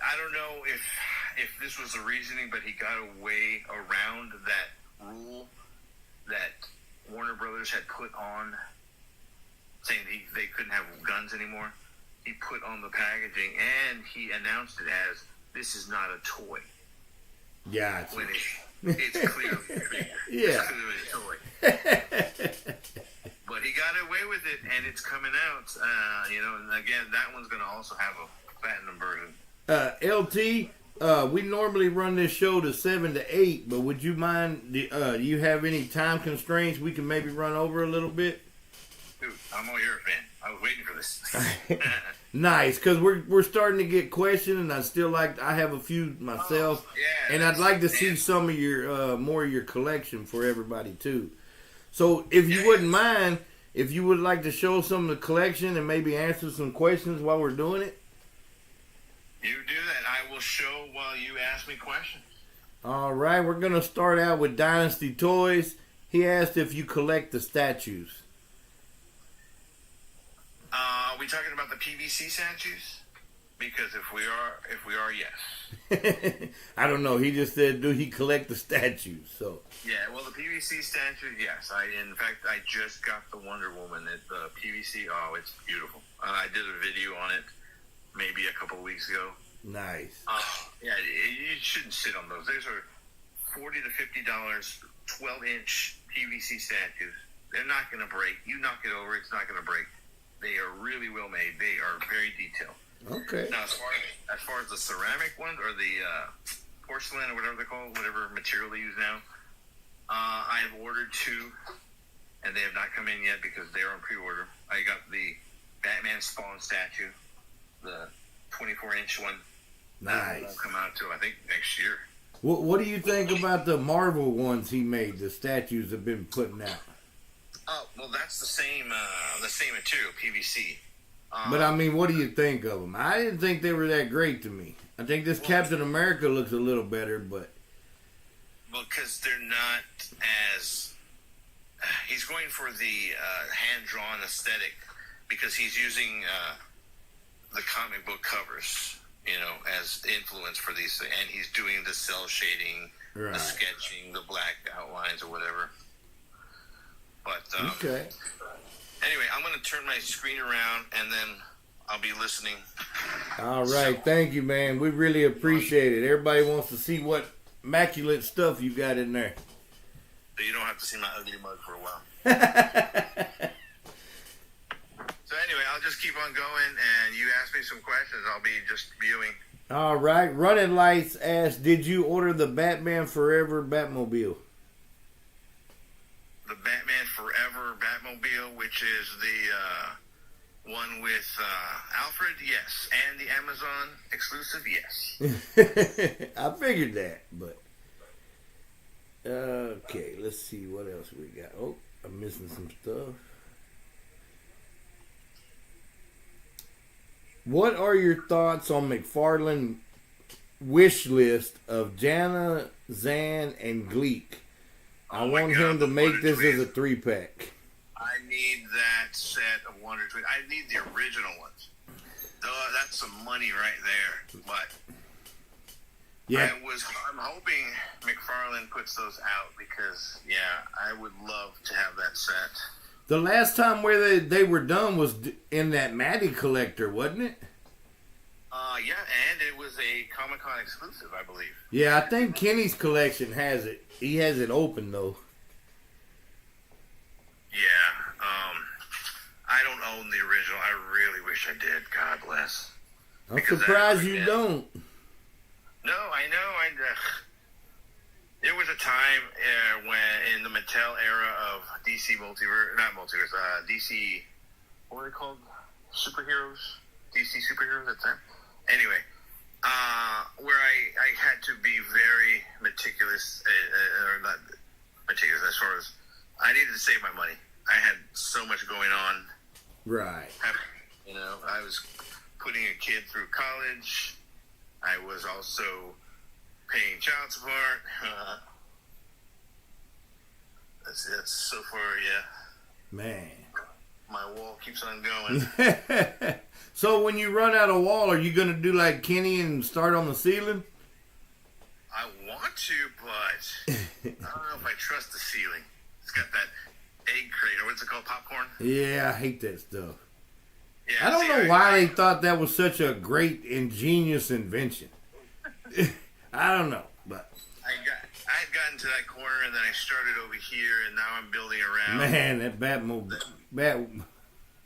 I don't know if this was the reasoning, but he got a way around that rule that Warner Brothers had put on, saying they couldn't have guns anymore. He put on the packaging and he announced it as, this is not a toy. Yeah. When it's clearly a figure. Yeah. It's clearly a toy. But he got away with it and it's coming out. And again, that one's going to also have a platinum version. LT, we normally run this show to 7 to 8, but would you mind, do you have any time constraints we can maybe run over a little bit? Dude, I'm all your fan. I was waiting for this. Nice, because we're starting to get questions, and I have a few myself, and I'd like to see some of your more of your collection for everybody too. So if you wouldn't mind, if you would like to show some of the collection and maybe answer some questions while we're doing it. You do that. I will show while you ask me questions. All right, we're going to start out with Dynasty Toys. He asked if you collect the statues. Are we talking about the PVC statues? Because if we are, yes. I don't know. He just said, do he collect the statues? So Yeah, well, the PVC statues, yes. In fact, I just got the Wonder Woman at the PVC. Oh, it's beautiful. I did a video on it maybe a couple of weeks ago. nice. Yeah, you shouldn't sit on those. Those are $40 to $50, 12-inch PVC statues. They're not going to break. You knock it over, it's not going to break. They are really well made. They are very detailed. Okay. Now, as far as the ceramic ones or the porcelain or whatever they're called, whatever material they use now, I have ordered 2, and they have not come in yet because they're on pre-order. I got the Batman Spawn statue, the 24-inch one. That Nice. won't come out till I think next year. What do you think about the Marvel ones he made? The statues have been putting out. Oh, well, that's the same material, PVC. But I mean, what do you think of them? I didn't think they were that great to me. I think this Captain America looks a little better, but Well, because they're not as... he's going for the hand-drawn aesthetic because he's using the comic book covers, as influence for these things. And he's doing the cell shading, right. the sketching, the black outlines or whatever. But, okay. Anyway, I'm going to turn my screen around and then I'll be listening. All right. Thank you, man. We really appreciate it. Everybody wants to see what immaculate stuff you got in there. So you don't have to see my ugly mug for a while. So anyway, I'll just keep on going, and you ask me some questions. I'll be just viewing. All right. Running Lights asked, did you order the Batman Forever Batmobile? The Batman Forever Batmobile, which is the one with Alfred, yes. And the Amazon exclusive, yes. I figured that, but... Okay, let's see what else we got. Oh, I'm missing some stuff. What are your thoughts on McFarlane wish list of Jana, Zan, and Gleek? I want him to make this as a 3-pack. I need that set of Wonder Twins. I need the original ones. That's some money right there. But yeah, I'm hoping McFarlane puts those out because, yeah, I would love to have that set. the last time where they were done was in that Matty collector, wasn't it? Yeah, and it was a Comic-Con exclusive, I believe. Yeah, I think Kenny's collection has it. He has it open, though. Yeah, I don't own the original. I really wish I did. God bless. I'm Because surprised you don't. No, I know. There was a time when in the Mattel era of DC DC, what were they called? Superheroes? DC superheroes at the time? Anyway, where I had to be very meticulous, or not meticulous, as far as I needed to save my money. I had so much going on. Right. I was putting a kid through college. I was also paying child support. That's so far, yeah. Man. My wall keeps on going. So when you run out of wall, are you going to do like Kenny and start on the ceiling? I want to, but I don't know if I trust the ceiling. It's got that egg crate, or what's it called, popcorn? Yeah, I hate that stuff. Yeah, I don't know why they thought that was such a great, ingenious invention. I don't know, but... I had gotten to that corner, and then I started over here, and now I'm building around. Man, that Bat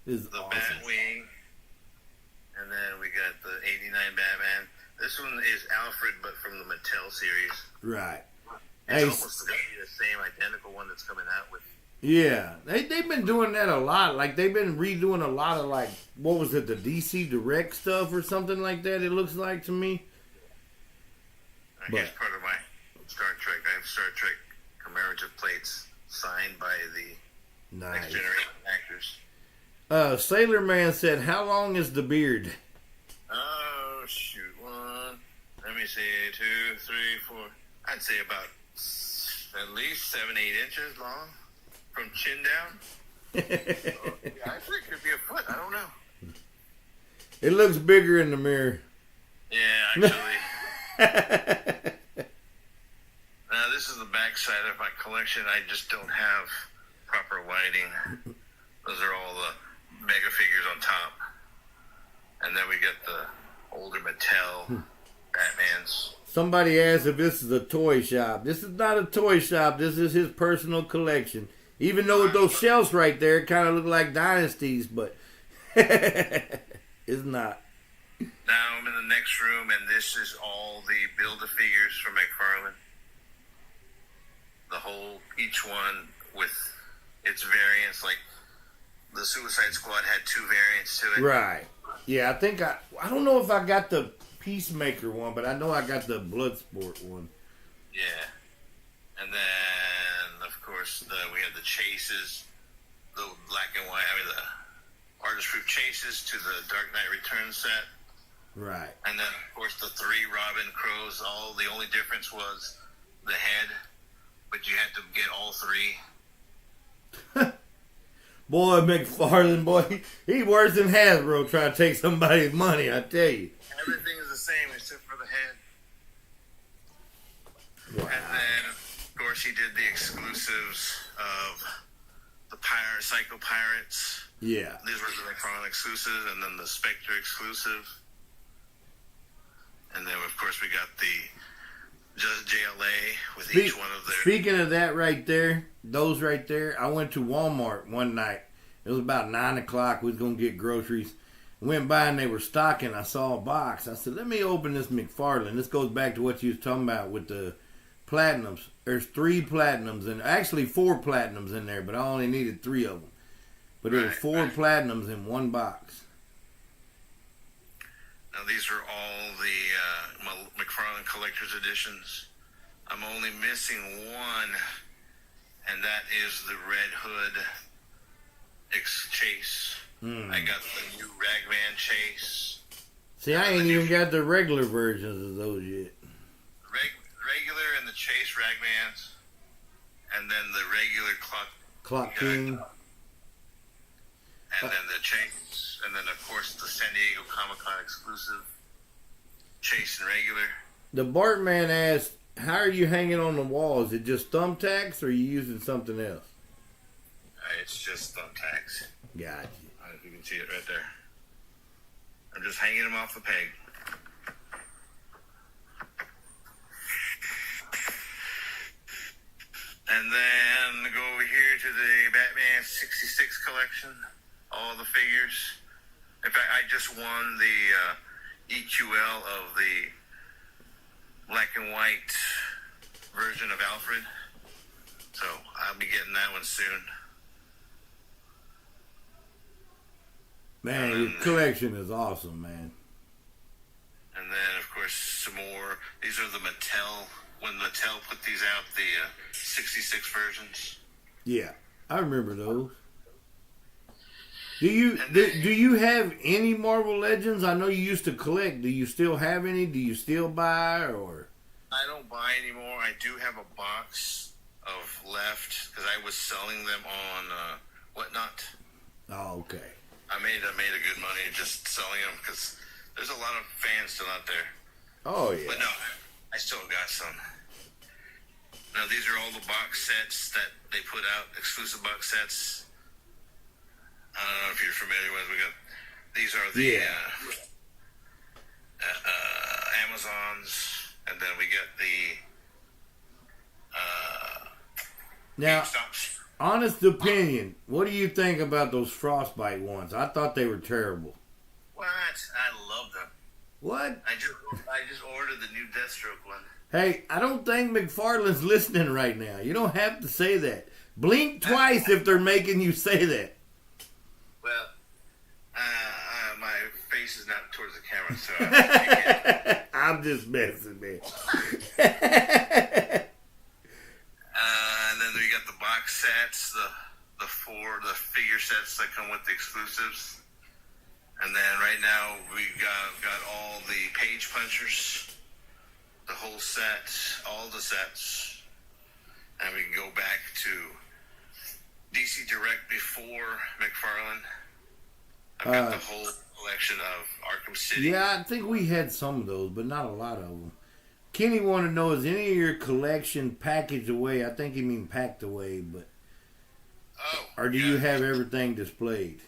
is the awesome. Batwing. And then we got the 89 Batman. This one is Alfred, but from the Mattel series. Right. It's almost going to be the same identical one that's coming out with. Yeah, they've been doing that a lot. Like, they've been redoing a lot of, like, what was it, the DC Direct stuff or something like that, it looks like to me. I guess part of my Star Trek. I have Star Trek commemorative plates signed by the Next Generation actors. Sailor Man said, how long is the beard? Oh, shoot. Let me see. 2, 3, 4. I'd say about at least 7-8 inches long from chin down. So, yeah, I think it could be a foot. I don't know. It looks bigger in the mirror. Yeah, actually. Now, this is the backside of my collection. I just don't have proper lighting. Those are all the mega figures on top. And then we get the older Mattel Batmans. Somebody asked if this is a toy shop. This is not a toy shop. This is his personal collection. Even though with those shelves right there, it kind of look like dynasties, but it's not. Now I'm in the next room, and this is all the Build-A-Figures from McFarlane. Each one with its variants, like the Suicide Squad had 2 variants to it. Right. Yeah, I think I don't know if I got the Peacemaker one, but I know I got the Bloodsport one. Yeah. And then, of course, we had the chases, the black and white, the artist proof chases to the Dark Knight Returns set. Right. And then, of course, the 3 Robin Crows. The only difference was the head, but you had to get all 3. Boy, McFarlane, boy, he worse than Hasbro trying to take somebody's money, I tell you. Everything is the same except for the head. Wow. And then, of course, he did the exclusives of the Psycho Pirates. Yeah. These were the McFarlane exclusives, and then the Spectre exclusive. And then, of course, we got the just JLA with each one of their... Speaking of that right there, those right there, I went to Walmart one night. It was about 9 o'clock. We was going to get groceries. Went by and they were stocking. I saw a box. I said, let me open this McFarlane. This goes back to what you was talking about with the platinums. There's 3 platinums, and actually 4 platinums in there, but I only needed 3 of them. But there were 4 platinums in one box. Now, these are all the McFarlane Collector's Editions. I'm only missing one, and that is the Red Hood Chase. I got the new Ragman Chase. See, I ain't even got the regular versions of those yet. Regular and the Chase Ragmans, and then the regular Clock King. And then the Chase, and then of course the San Diego Comic-Con exclusive Chase and regular. The Bartman asked, how are you hanging on the wall? Is it just thumbtacks or are you using something else? It's just thumbtacks. Gotcha. I don't know if you can see it right there. I'm just hanging them off the peg. And then go over here to the Batman 66 collection. All the figures. In fact, I just won the EQL of the black and white version of Alfred. So I'll be getting that one soon. Man, your collection is awesome, man. And then, of course, some more. These are the Mattel, when Mattel put these out, the 66 versions. Yeah, I remember those. Do you have any Marvel Legends? I know you used to collect. Do you still have any? Do you still buy or? I don't buy anymore. I do have a box of left because I was selling them on Whatnot. Oh, okay. I made a good money just selling them because there's a lot of fans still out there. Oh yeah. But no, I still got some. Now these are all the box sets that they put out, exclusive box sets. I don't know if you're familiar with. These are the Amazons, and then we get the now. GameStops. Honest opinion, what do you think about those Frostbite ones? I thought they were terrible. What? I love them. What? I just ordered the new Deathstroke one. Hey, I don't think McFarlane's listening right now. You don't have to say that. Blink twice if they're making you say that. Well, my face is not towards the camera, so I'm just messing, man. And then we got the box sets, the figure sets that come with the exclusives. And then right now we got all the page punchers. the whole set, all the sets, and we can go back to DC Direct before McFarlane. I've got the whole collection of Arkham City. Yeah, I think we had some of those, but not a lot of them. Kenny wanted to know, is any of your collection packaged away? I think he mean packed away, but... Or do you have everything displayed?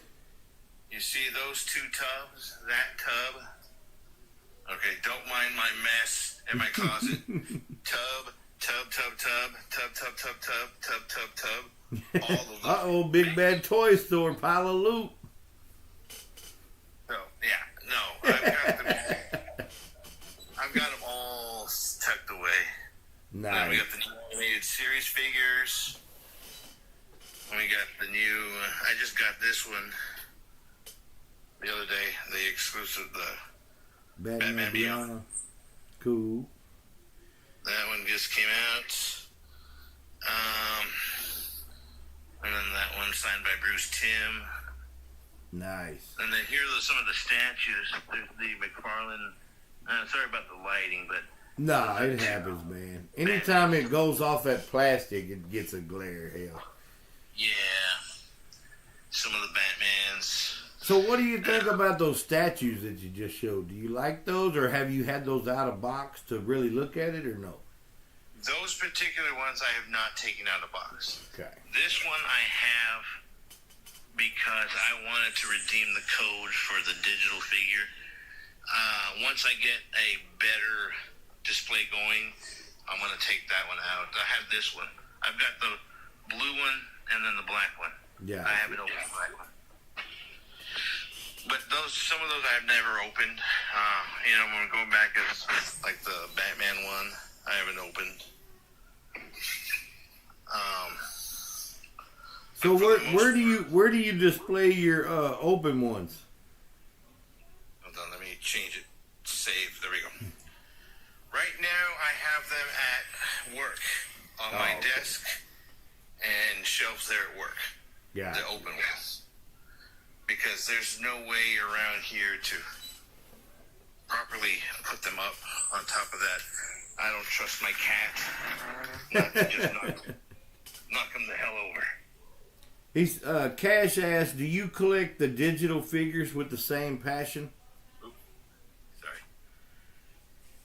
You see those two tubs? That tub? Okay, don't mind my mess in my closet. Tub. All of them. Uh-oh, Big Bad Toy Store, pile of loot. So, yeah, no, I've got them all tucked away. Nice. Then we got the new animated series figures. And we got the new, I just got this one the other day, the exclusive, the Batman Beyond. Cool. That one just came out. And then that one signed by Bruce Timm. Nice. And then here are some of the statues. There's the McFarlane. Sorry about the lighting, but... Nah, it happens, man. Anytime it goes off that plastic, it gets a glare, hell. Yeah. Some of the Batmans. So what do you think about those statues that you just showed? Do you like those, or have you had those out of box to really look at it, or no? Those particular ones I have not taken out of box. Okay. This one I have because I wanted to redeem the code for the digital figure. Once I get a better display going, I'm going to take that one out. I have this one. I've got the blue one and then the black one. Yeah. I haven't opened the black one. But some of those I've never opened. When I'm going back as like the Batman one, I haven't opened. So where do you display your open ones? Hold on, let me change it. Save. There we go. Right now, I have them at work on my desk and shelves there at work. Yeah. The open ones. Because there's no way around here to properly put them up on top of that. I don't trust my cat not to just knock him the hell over. He's Cash asked, do you collect the digital figures with the same passion? Oops. Sorry.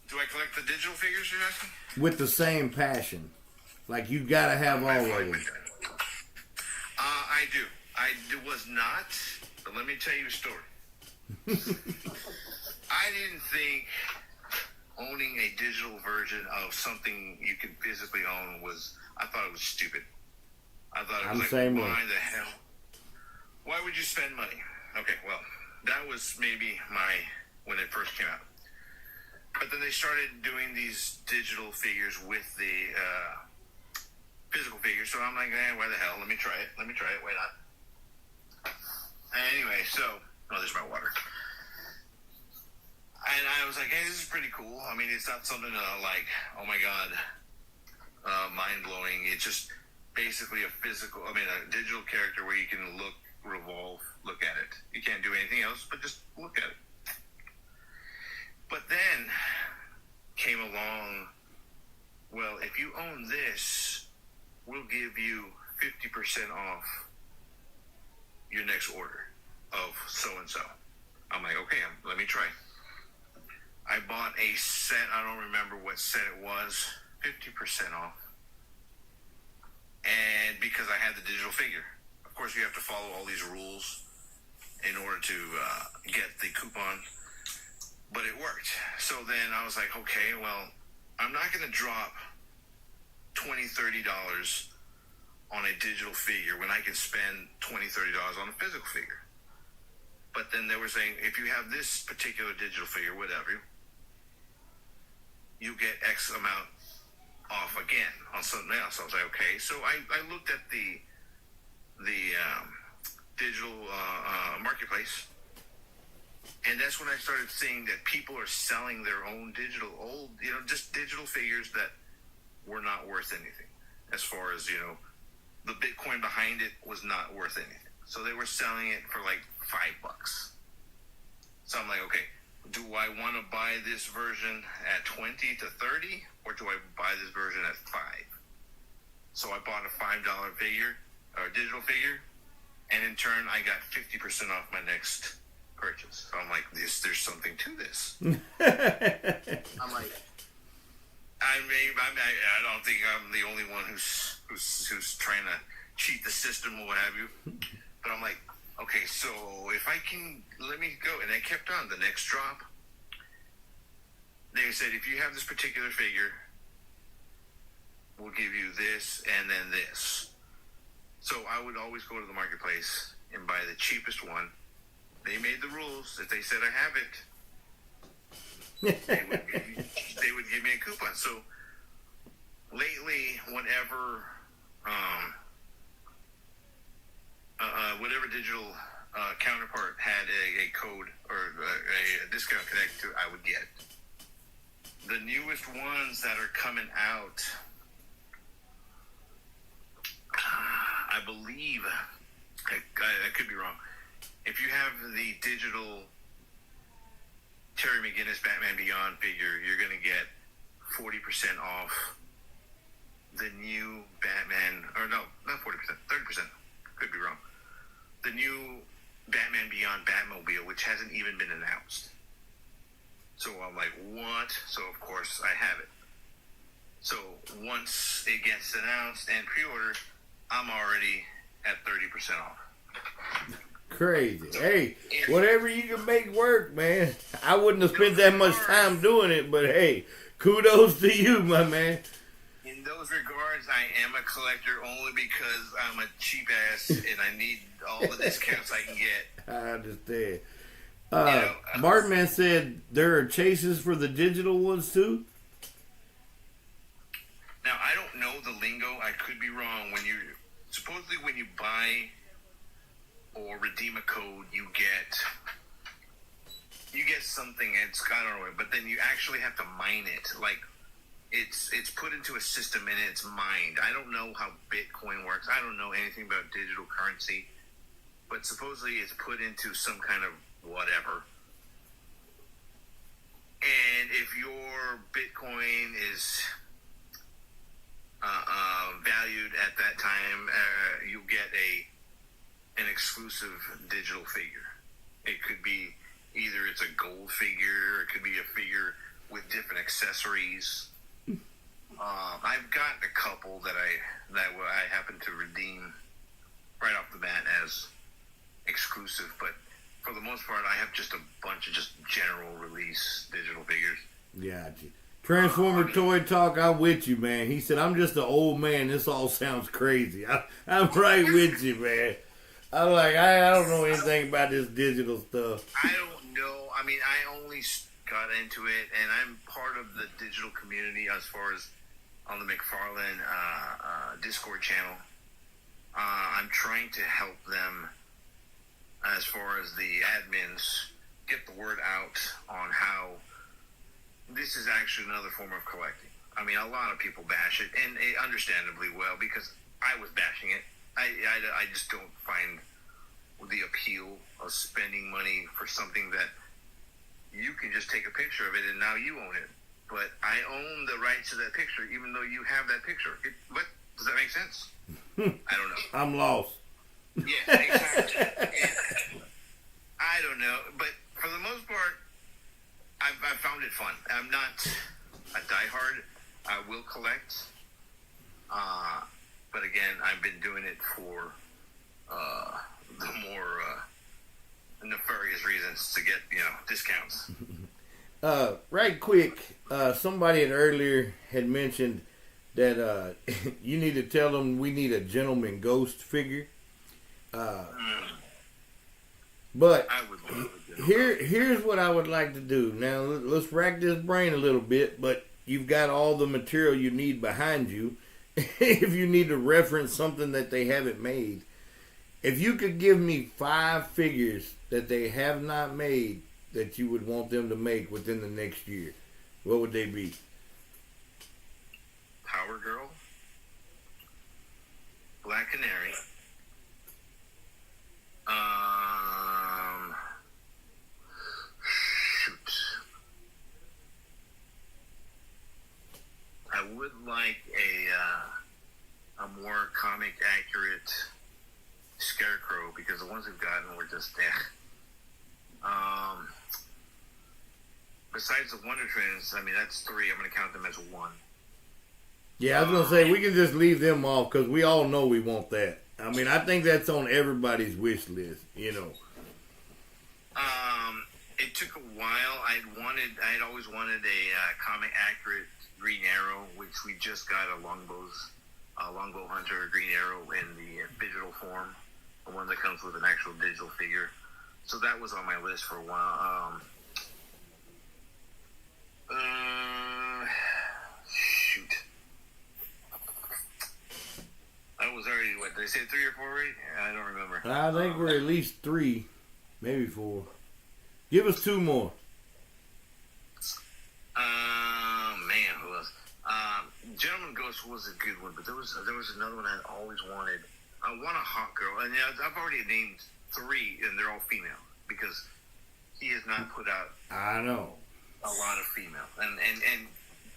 Do I collect the digital figures, you're asking? With the same passion. Like, you gotta have all of them. I do. I was not, but let me tell you a story. I didn't think owning a digital version of something you could physically own I thought it was stupid. I thought it was why the hell? Why would you spend money? Okay, well, that was maybe when it first came out. But then they started doing these digital figures with the physical figures, so I'm like, why the hell? Let me try it. Why not? Anyway, there's my water. And I was like, hey, this is pretty cool. I mean, it's not something like, oh my God, mind-blowing. It's just basically a digital character where you can look at it. You can't do anything else, but just look at it. But then came along, well, if you own this, we'll give you 50% off your next order of so-and-so. I'm like, okay, let me try. I bought a set, I don't remember what set it was, 50% off. And because I had the digital figure. Of course, you have to follow all these rules in order to get the coupon. But it worked. So then I was like, okay, well, I'm not going to drop $20, $30 on a digital figure when I can spend $20, $30 on a physical figure. But then they were saying, if you have this particular digital figure, whatever, you get X amount off again on something else. I was like, okay. So I looked at the digital marketplace, and that's when I started seeing that people are selling their own just digital figures that were not worth anything. As far as, the Bitcoin behind it was not worth anything. So they were selling it for like $5. So I'm like, okay, do I want to buy this version at 20 to 30, or do I buy this version at 5? So I bought a $5 figure, or digital figure, and in turn, I got 50% off my next purchase. So I'm like, there's something to this. I'm like, I don't think I'm the only one who's trying to cheat the system or what have you. But I'm like, okay, so if I can, let me go. And I kept on. The next drop, they said, if you have this particular figure, we'll give you this and then this. So I would always go to the marketplace and buy the cheapest one. They made the rules. If they said I have it, they would give me a coupon. So lately, whenever whatever digital counterpart had a code or a discount connected to, I would get. The newest ones that are coming out, I believe, I could be wrong. If you have the digital Terry McGinnis Batman Beyond figure, you're going to get 40% off the new Batman, or no, not 40%, 30%, could be wrong. The new Batman Beyond Batmobile, which hasn't even been announced. So I'm like, what? So of course I have it. So once it gets announced and pre-ordered, I'm already at 30% off. Crazy. Hey, whatever you can make work, man. I wouldn't have spent that much time doing it, but hey, kudos to you, my man. In those regards, I am a collector only because I'm a cheap ass and I need all the discounts I can get. I understand. Bartman said there are chases for the digital ones too. Now, I don't know the lingo. I could be wrong. Supposedly when you buy or redeem a code, you get something. I don't know, but then you actually have to mine it. Like it's put into a system and it's mined. I don't know how Bitcoin works. I don't know anything about digital currency, but supposedly it's put into some kind of whatever. And if your Bitcoin is valued at that time, you get an exclusive digital figure. It could be either it's a gold figure, or it could be a figure with different accessories. I've got a couple that I happen to redeem right off the bat as exclusive, but for the most part, I have just a bunch of just general release digital figures. Gotcha. Transformer Toy Talk, I'm with you, man. He said, I'm just an old man. This all sounds crazy. I'm right with you, man. I'm like, I don't know anything about this digital stuff. I don't know. I mean, I only got into it, and I'm part of the digital community as far as on the McFarlane Discord channel. I'm trying to help them as far as the admins get the word out on how this is actually another form of collecting. I mean, a lot of people bash it, and understandably well, because I was bashing it. I just don't find the appeal of spending money for something that you can just take a picture of it and now you own it. But I own the rights to that picture, even though you have that picture. What? Does that make sense? I don't know. I'm lost. Yeah, exactly. I don't know, but for the most part, I found it fun. I'm not a diehard. I will collect, but again, I've been doing it for the more nefarious reasons to get discounts. Right quick, somebody earlier had mentioned that you need to tell them we need a gentleman ghost figure. But here's what I would like to do. Now, let's rack this brain a little bit, but you've got all the material you need behind you. If you need to reference something that they haven't made, if you could give me 5 figures that they have not made that you would want them to make within the next year, what would they be? Power Girl, Black Canary, shoot, would like a more comic accurate Scarecrow, because the ones we've gotten were just besides the Wonder Twins, I mean, that's 3. I'm going to count them as 1. Yeah, I was gonna say we can just leave them off because we all know we want that. I mean, I think that's on everybody's wish list. It took a while. I'd always wanted a comic accurate Green Arrow, which we just got a longbow hunter Green Arrow in the digital form, the one that comes with an actual digital figure. So that was on my list for a while. Shoot. I was already, what, did I say 3 or 4 right? I don't remember. I think we're at least 3, maybe 4. Give us 2 more. Man, who else? Gentleman Ghost was a good one, but there was another one I always wanted. I want a hot girl, and I've already named 3, and they're all female, because he has not put out I know a lot of female, and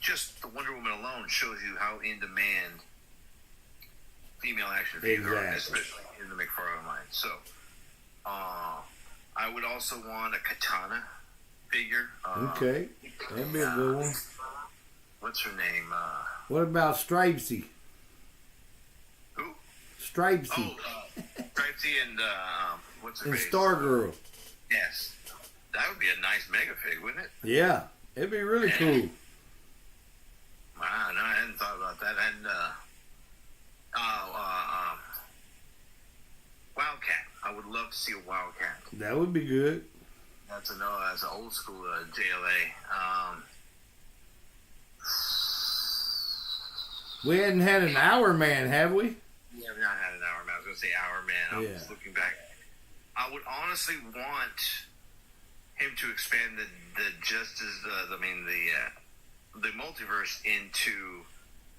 just the Wonder Woman alone shows you how in demand female action figures are, especially in the McFarlane line. So, I would also want a Katana figure. Okay, that'd be a good one. What's her name? What about Stripesy? Who? Stripesy. Oh, Stripesy and what's her And face? Stargirl. Yes, that would be a nice mega fig, wouldn't it? Yeah, it'd be really cool. Wow, no, I hadn't thought about that. And Wildcat. I would love to see a Wildcat. That would be good. That's an old school JLA. We hadn't had an Hour Man, have we? We have not had an Hour Man. I was going to say Hour Man. I was looking back. I would honestly want him to expand the multiverse into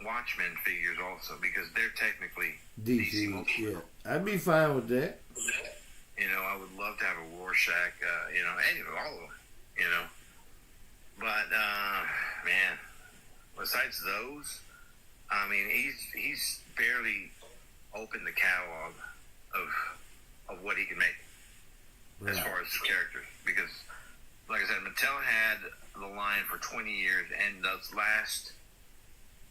Watchmen figures also, because they're technically DC yeah. I'd be fine with that. I would love to have a Rorschach, all of them, But, man, besides those, I mean, he's barely opened the catalog of what he can make as far as the characters. Because, like I said, Mattel had the line for 20 years, and those last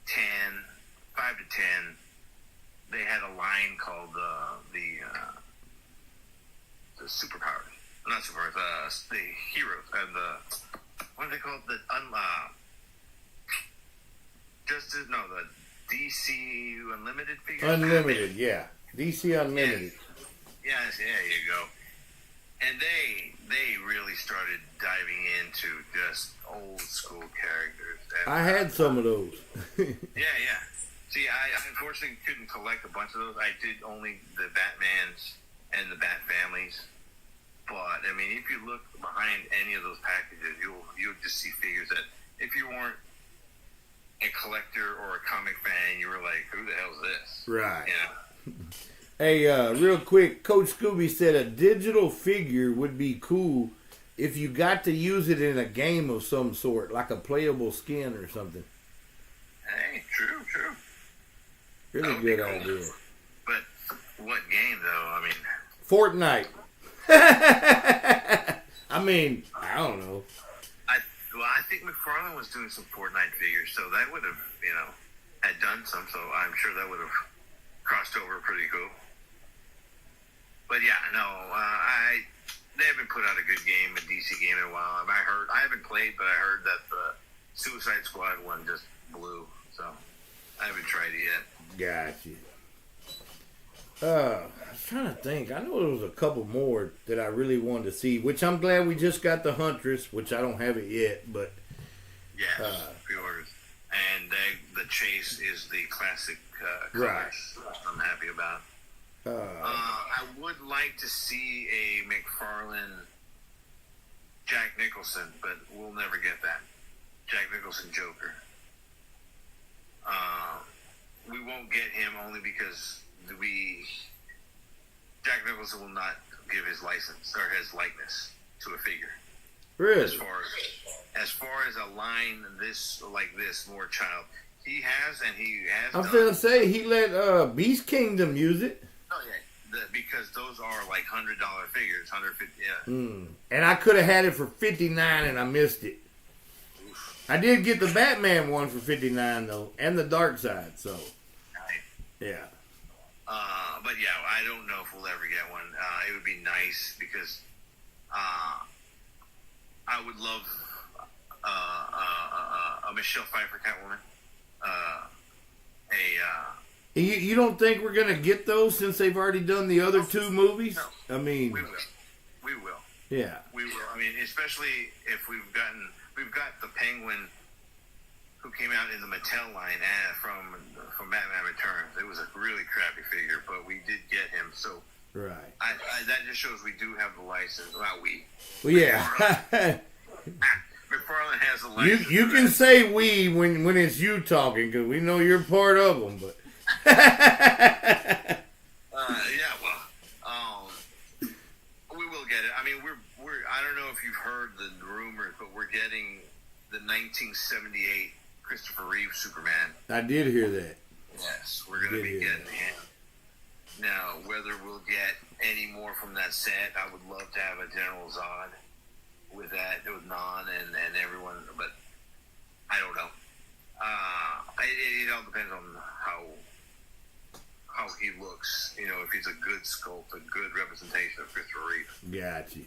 5 to 10, they had a line called the superpowers. Not superpowers, the heroes. And what do they call it? The DC Unlimited figures? Unlimited, yeah. DC Unlimited. Yes, there you go. And they really started diving into just old school characters. And, I had some of those. Yeah. See, I unfortunately couldn't collect a bunch of those. I did only the Batmans and the Bat families. But, I mean, if you look behind any of those packages, you'll just see figures that, if you weren't a collector or a comic fan, you were like, who the hell is this? Right. Yeah. Hey, real quick, Coach Scooby said a digital figure would be cool if you got to use it in a game of some sort, like a playable skin or something. Hey, true. Really good idea. But what game, though? I mean... Fortnite. I mean, I don't know. I think McFarlane was doing some Fortnite figures, so that would have, had done some, so I'm sure that would have crossed over pretty cool. But yeah, no, they haven't put out a good game, a DC game in a while. I haven't played, but I heard that the Suicide Squad one just blew, so I haven't tried it yet. Gotcha. I was trying to think. I know there was a couple more that I really wanted to see, which I'm glad we just got the Huntress, which I don't have it yet, but... Yeah, pre-orders. And the Chase is the classic colors, right. I'm happy about. I would like to see a McFarlane Jack Nicholson, but we'll never get that. Jack Nicholson Joker. We won't get him only because Jack Nicholson will not give his license or his likeness to a figure. Really? As far as a line this more child, He has, and he has. I'm gonna say he let Beast Kingdom use it. Oh yeah, because those are like $100 figures, 150. Yeah. And I could have had it for $59, and I missed it. Oof. I did get the Batman one for $59 though, and the Dark Side. So, yeah. But yeah, I don't know if we'll ever get one. It would be nice because I would love a Michelle Pfeiffer Catwoman. You don't think we're gonna get those since they've already done the other two movies? No. I mean, we will. Yeah, we will. I mean, especially if we've got the Penguin who came out in the Mattel line from Batman Returns. It was a really crappy figure, but we did get him. So right. That just shows we do have the license. Well, Well, yeah. McFarlane has a license. You can say we when it's you talking because we know you're part of them, but. Yeah, well, we will get it. I mean, we're. I don't know if you've heard the rumors, but we're getting the 1978 Christopher Reeve Superman. I did hear that. Yes, we're going to be getting him. Now, whether we'll get any more from that set, I would love to have a General Zod with Non and everyone, but I don't know. It all depends on how he looks. You know, if he's a good sculpt, a good representation of Christopher Reeve. Gotcha.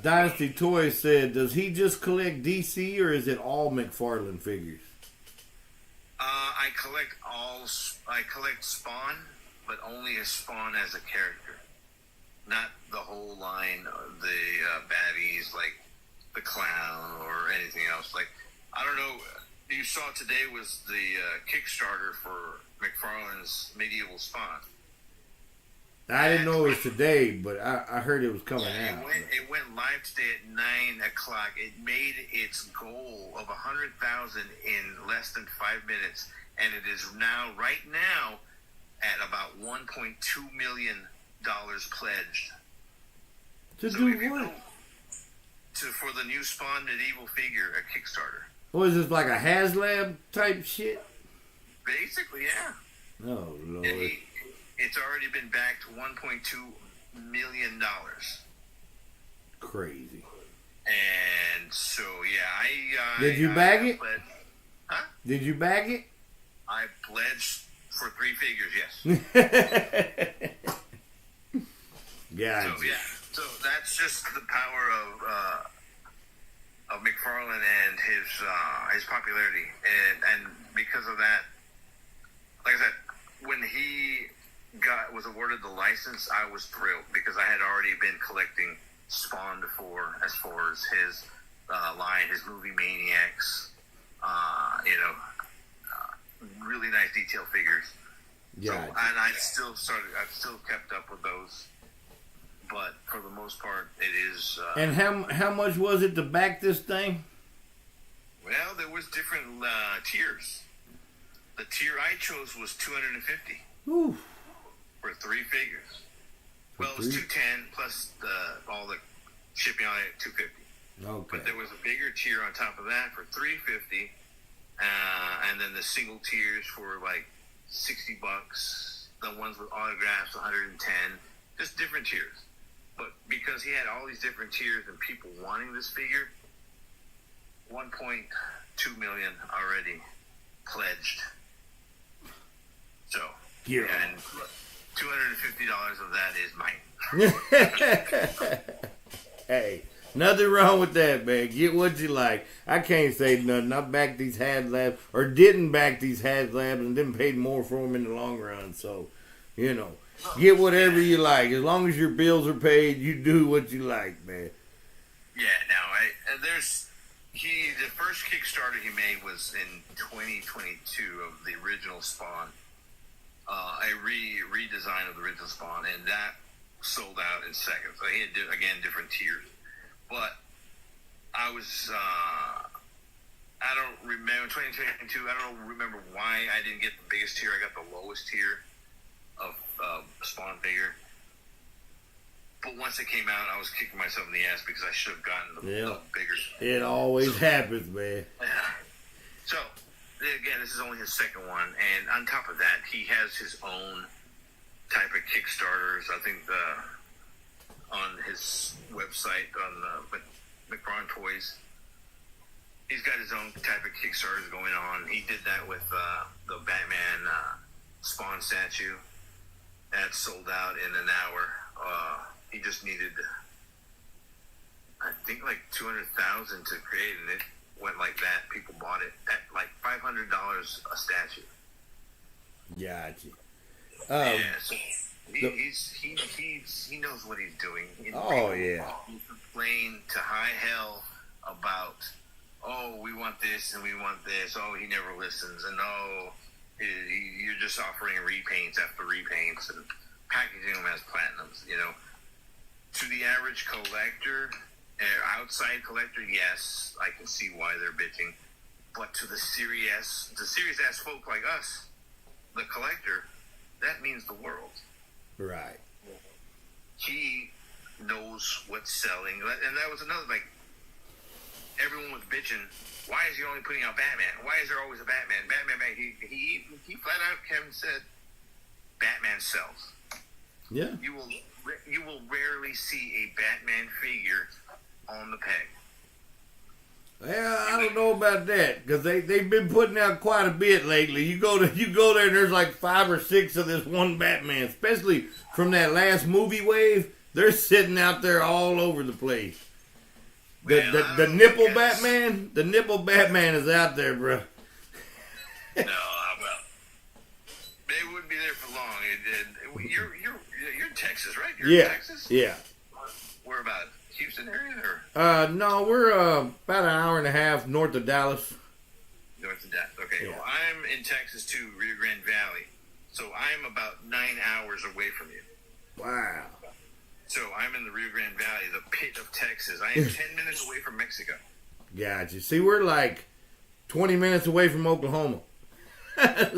Dynasty Toys said, does he just collect DC or is it all McFarlane figures? I collect Spawn, but only a Spawn as a character, not the whole line of the baddies like the Clown or anything else. Like, I don't know. You saw today was the Kickstarter for McFarlane's Medieval Spawn. I didn't know it was today, but I heard it was coming out. It went live today at 9 o'clock. It made its goal of 100,000 in less than 5 minutes, and it is right now at about $1.2 million pledged. To do what? For the new Spawn Medieval figure at Kickstarter. What is this, like a HasLab type shit? Basically, yeah. Oh, Lord. And it's already been backed $1.2 million. Crazy. And so, yeah, Did you bag it? Huh? Did you bag it? I pledged for 3 figures, yes. Gotcha. So, yeah. So that's just the power of McFarlane and his popularity. And because of that, like I said, when he was awarded the license, I was thrilled because I had already been collecting Spawn before, as far as his line, his movie Maniacs, really nice detail figures. Yeah. So, and I've still kept up with those, but for the most part, it is. And how much was it to back this thing? Well, there was different tiers. The tier I chose was $250. Ooh. For 3 figures. Well, it was $210 plus all the shipping on it, $250. Okay. But there was a bigger tier on top of that for $350, and then the single tiers for like $60. The ones with autographs, $110. Just different tiers. But because he had all these different tiers and people wanting this figure, $1.2 million already pledged. So, yeah. And $250 of that is mine. Hey, nothing wrong with that, man. Get what you like. I can't say nothing. I backed these HasLabs, or didn't back these HasLabs, and didn't pay more for them in the long run. So, get whatever you like. As long as your bills are paid, you do what you like, man. Yeah, now, the first Kickstarter he made was in 2022 of the original Spawn. A redesign of the original Spawn, and that sold out in seconds. So he had, again, different tiers. But I was, I don't remember, 2022, I don't remember why I didn't get the biggest tier. I got the lowest tier of Spawn figure. But once it came out, I was kicking myself in the ass because I should have gotten the bigger. It always happens, man. Yeah. So, again, this is only his second one, and on top of that, he has his own type of Kickstarters. I think on his website on the McFarlane Toys, he's got his own type of Kickstarters going on. He did that with the Batman Spawn statue. That sold out in an hour. He just needed, I think, like 200,000 to create, and it went like that. People bought it at like $500 a statue. Gotcha. Yeah, so he knows what he's doing. Oh yeah. He complained to high hell about, oh, we want this and we want this. Oh, he never listens, and you're just offering repaints after repaints and packaging them as platinums. You know, to the average collector, outside collector, yes, I can see why they're bitching. But to the serious ass folk like us, the collector, that means the world. Right. He knows what's selling, and that was another, like, everyone was bitching. Why is he only putting out Batman? Why is there always a Batman? Batman. He flat out, Kevin said, Batman sells. Yeah. You will rarely see a Batman figure on the peg. Yeah, I don't know about that, because they've been putting out quite a bit lately. You go there and there's like 5 or 6 of this one Batman, especially from that last movie wave. They're sitting out there all over the place. The nipple Batman, the nipple Batman is out there, bro. No, well, they wouldn't be there for long. You're in Texas, right? You're in Texas? Yeah. Where about? Houston area, or? No, we're about an hour and a half north of Dallas. North of Dallas. Okay. Yeah. Well, I'm in Texas too, Rio Grande Valley. So I'm about 9 hours away from you. Wow. So I'm in the Rio Grande Valley, the pit of Texas. I am 10 minutes away from Mexico. Gotcha. See, we're like 20 minutes away from Oklahoma.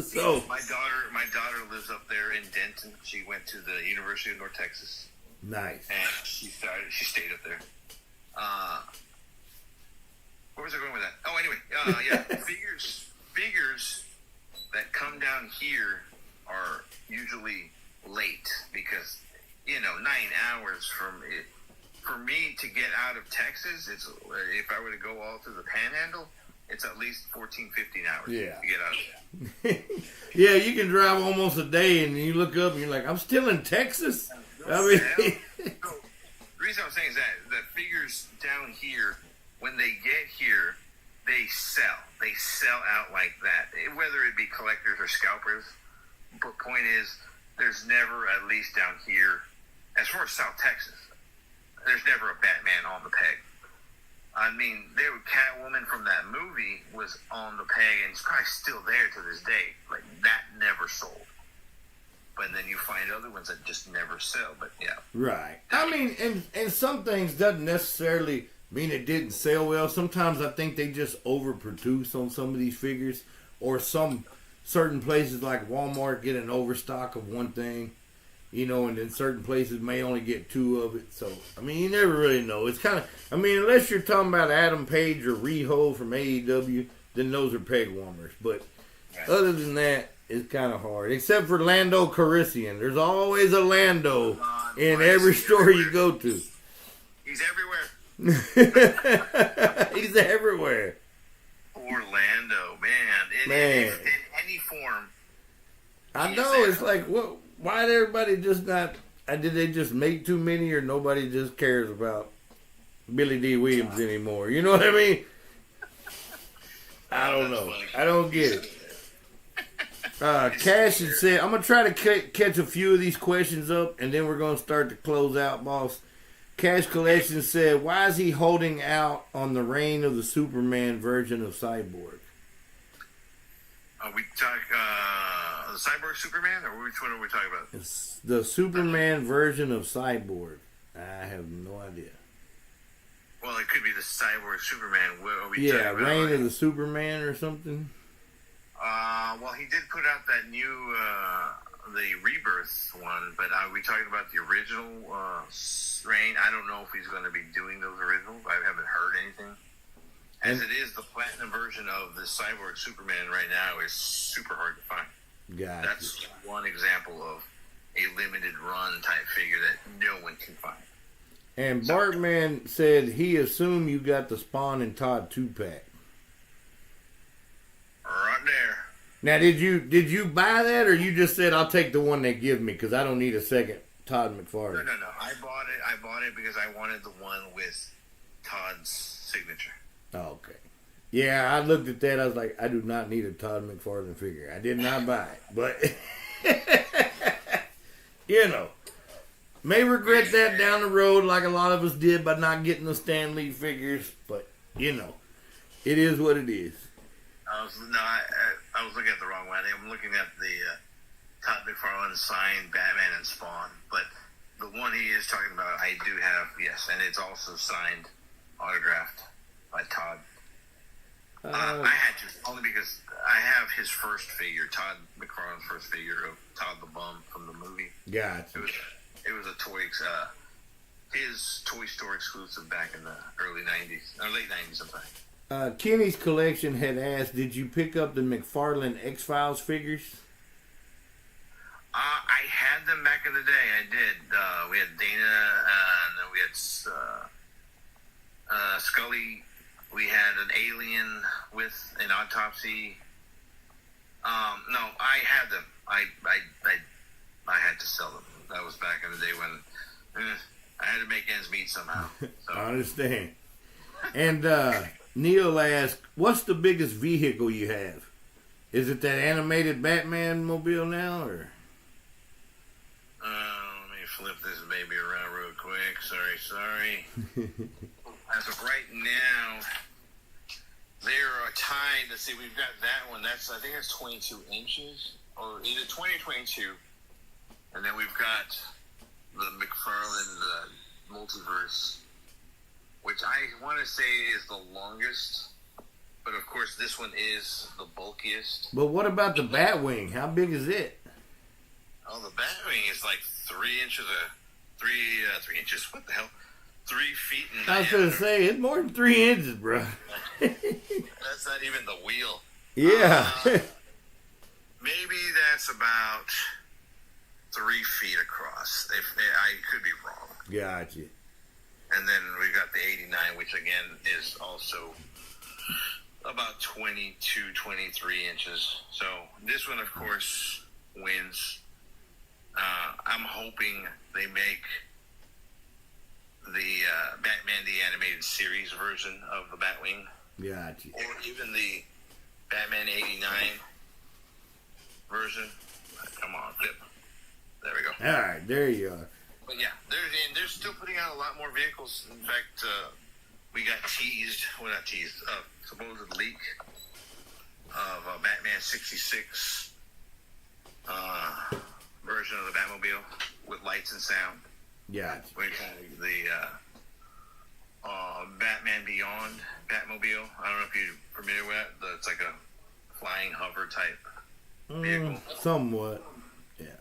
So my daughter lives up there in Denton. She went to the University of North Texas. Nice. And she stayed up there. Where was I going with that? Oh, anyway, yeah, figures that come down here are usually late because, 9 hours from it. For me to get out of Texas, it's if I were to go all through the Panhandle, it's at least 14, 15 hours to get out of there. Yeah, you can drive almost a day, and you look up and you're like, I'm still in Texas? I mean, the reason I'm saying is that the figures down here, when they get here, they sell. They sell out like that. Whether it be collectors or scalpers. But point is, there's never, at least down here, as far as South Texas, there's never a Batman on the peg. I mean, Catwoman from that movie was on the peg, and it's probably still there to this day. Like, that never sold. But then you find other ones that just never sell. But yeah, right. I mean, and some things doesn't necessarily mean it didn't sell well. Sometimes I think they just overproduce on some of these figures, or some certain places like Walmart get an overstock of one thing, and then certain places may only get 2 of it. So I mean, you never really know. It's kind of, I mean, unless you're talking about Adam Page or Riho from AEW, then those are peg warmers. But other than that, it's kind of hard. Except for Lando Calrissian. There's always a Lando in every store you go to. He's everywhere. He's everywhere. Orlando, man. In any form. I know. It's like, why did everybody just not... Did they just make too many, or nobody just cares about Billy D. Williams anymore? You know what I mean? I don't know. Funny. I don't get it. Cash had said, I'm going to try to catch a few of these questions up, and then we're going to start to close out, boss. Cash Collection said, why is he holding out on the reign of the Superman version of Cyborg? We talk the Cyborg Superman, or which one are we talking about? It's the Superman version of Cyborg. I have no idea. Well, it could be the Cyborg Superman. What are we talking about? Reign of the Superman or something. Well, he did put out that new, the Rebirth one, but are we talking about the original Reign? I don't know if he's going to be doing those originals. I haven't heard anything. As it is, the platinum version of the Cyborg Superman right now is super hard to find. Gotcha. That's one example of a limited run type figure that no one can find. And Bartman said he assumed you got the Spawn and Todd 2-pack. Right there. Now, did you buy that, or you just said I'll take the one they give me because I don't need a second Todd McFarlane? No. I bought it because I wanted the one with Todd's signature. Oh, okay. Yeah, I looked at that. I was like, I do not need a Todd McFarlane figure. I did not buy it, but you know, may regret that down the road, like a lot of us did by not getting the Stan Lee figures. But you know, it is what it is. I was looking at the wrong one. I'm looking at the Todd McFarlane signed Batman and Spawn, but the one he is talking about, I do have, yes, and it's also signed, autographed by Todd. I had to, only because I have his first figure, Todd McFarlane's first figure of Todd the Bum from the movie. Gotcha. It was a toy, his Toy Store exclusive back in the early 90s, or late 90s sometime. Kenny's collection had asked, did you pick up the McFarlane X-Files figures? I had them back in the day. I did. We had Dana, and then we had Scully. We had an alien with an autopsy. No, I had them. I had to sell them. That was back in the day when I had to make ends meet somehow. So. I understand. And Neil asked, what's the biggest vehicle you have? Is it that animated Batman mobile now, or? Let me flip this baby around real quick. Sorry. As of right now, they are tied. Let's see, we've got that one. I think that's 22 inches, or either 20 or 22. And then we've got the McFarlane Multiverse, which I want to say is the longest. But of course, this one is the bulkiest. But what about the Batwing? How big is it? Oh, the Batwing is like 3 inches. 3 inches. What the hell? 3 feet in I was diameter. going to say, it's more than 3 inches, bro. That's not even the wheel. Yeah. Maybe that's about 3 feet across. I could be wrong. Gotcha. And then we got the 89, which again is also about 22, 23 inches. So this one, of course, wins. I'm hoping they make the Batman the Animated Series version of the Batwing. Gotcha. Or even the Batman 89 version. Come on, flip. There we go. All right, there you are. But yeah, they're still putting out a lot more vehicles. In fact, we got supposed leak of a Batman 66 version of the Batmobile with lights and sound. Gotcha. We got the Batman Beyond Batmobile. I don't know if you're familiar with that. It's like a flying hover type vehicle. Somewhat. Yeah.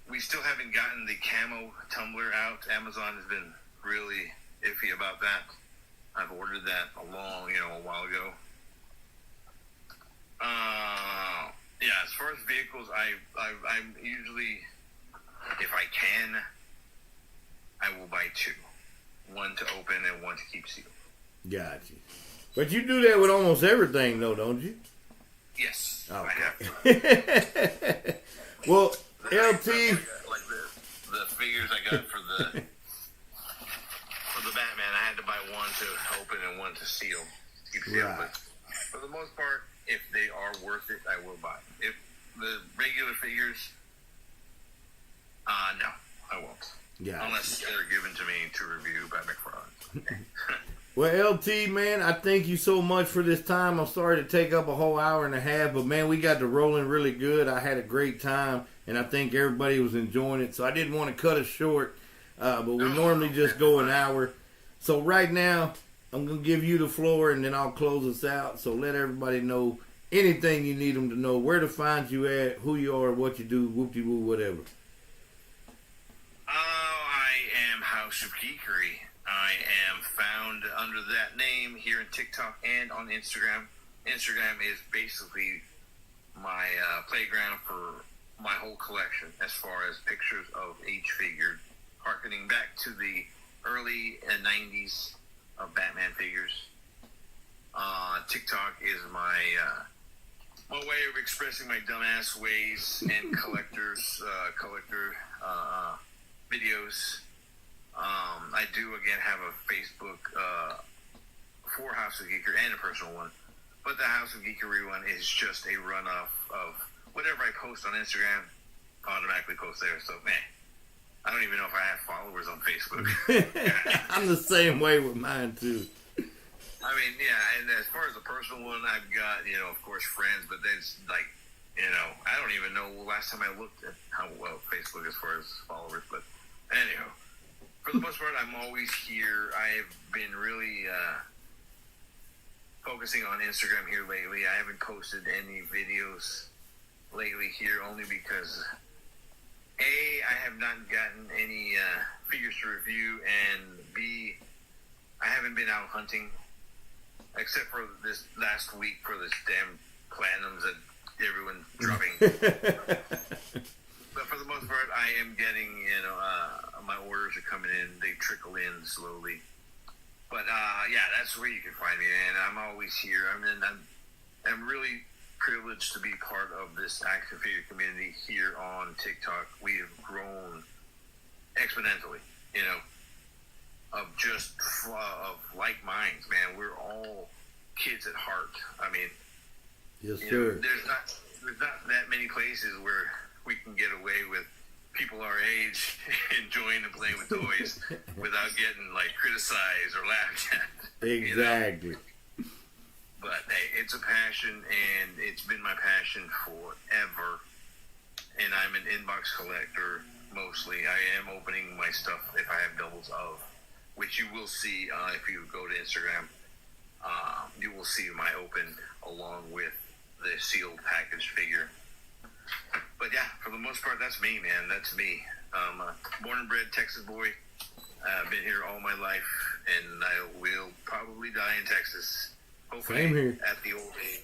We still haven't gotten the camo tumbler out. Amazon has been really iffy about that. I've ordered that a while ago. Yeah, as far as vehicles, I'm usually, if I can, I will buy 2. One to open and one to keep sealed. Gotcha. But you do that with almost everything, though, don't you? Yes, Okay. I have to. Well, LT. Like the figures I got for the Batman, I had to buy one to open and one to seal. Keep sealed. Right. But for the most part, if they are worth it, I will buy. If the regular figures, no, I won't. Yeah. Unless they're given to me to review by McFarlane. Well, LT, man, I thank you so much for this time. I'm sorry to take up a whole hour and a half, but, man, we got to rolling really good. I had a great time, and I think everybody was enjoying it, so I didn't want to cut us short, but we normally just go an hour. So right now, I'm going to give you the floor, and then I'll close us out. So let everybody know anything you need them to know, where to find you at, who you are, what you do, whoop-de-woo, whatever. I am House of Geekery. I am found under that name here in TikTok and on Instagram. Instagram is basically my playground for my whole collection as far as pictures of each figure, harkening back to the early 90s of Batman figures. TikTok is my way of expressing my dumbass ways and collector videos. I do again have a Facebook for House of Geekery and a personal one, but the House of Geekery one is just a runoff of whatever I post on Instagram. Automatically post there. So man, I don't even know if I have followers on Facebook. I'm the same way with mine too. I mean, yeah, and as far as the personal one, I've got, of course, friends, but there's like, I don't even know last time I looked at how well Facebook as far as followers, but anyhow, for the most part, I'm always here. I've been really focusing on Instagram here lately. I haven't posted any videos lately here only because, A, I have not gotten any figures to review, and B, I haven't been out hunting. Except for this last week for this damn platinums that everyone's dropping. But for the most part, I am getting, my orders are coming in. They trickle in slowly. But, yeah, that's where you can find me. And I'm always here. I'm really privileged to be part of this action figure community here on TikTok. We have grown exponentially, of just of like minds, man. We're all kids at heart. I mean, yes, sir. There's not that many places where we can get away with people our age enjoying and playing with toys without getting like criticized or laughed at. Exactly. But hey, it's a passion, and it's been my passion forever. And I'm an inbox collector mostly. I am opening my stuff if I have doubles of, which you will see if you go to Instagram. You will see my open along with the sealed package figure. But yeah, for the most part, that's me, man. That's me. Born and bred Texas boy. I've been here all my life, and I will probably die in Texas. Hopefully, same here. At the old age.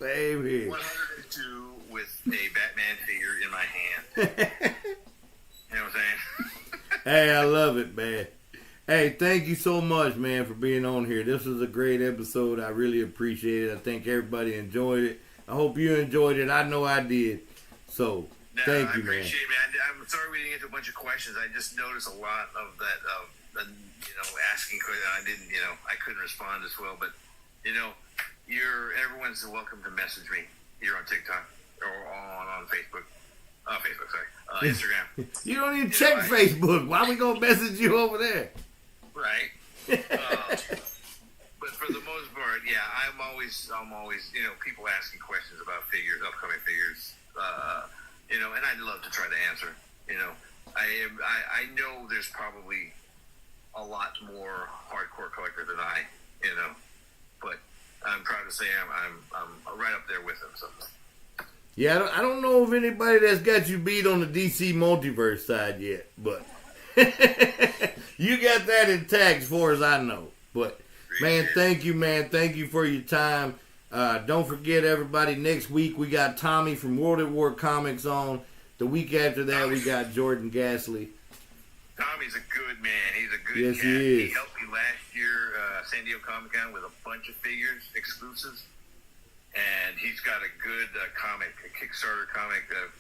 Same here. 102 with a Batman figure in my hand. You know what I'm saying? Hey, I love it, man. Hey, thank you so much, man, for being on here. This was a great episode. I really appreciate it. I think everybody enjoyed it. I hope you enjoyed it. I know I did. So, thank you, man. I appreciate it, man. I'm sorry we didn't get to a bunch of questions. I just noticed a lot of that, asking questions. I didn't, I couldn't respond as well. But, everyone's welcome to message me here on TikTok or on Facebook. Facebook, sorry. Instagram. You don't even check Facebook. Why we gonna message you over there? Right. But for the most part, yeah, I'm always, people asking questions about figures, upcoming figures, and I'd love to try to answer. I know there's probably a lot more hardcore collector than I, but I'm proud to say I'm right up there with them. So. Yeah, I don't know of anybody that's got you beat on the DC multiverse side yet, but you got that intact as far as I know. But, man, thank you, man. Thank you for your time. Don't forget, everybody, next week we got Tommy from World at War Comics on. The week after that, we got Jordan Gasly. Tommy's a good man. He's a good yes, cat. He is. He helped me last year, San Diego Comic-Con, with a bunch of figures, exclusives. And he's got a good a Kickstarter comic of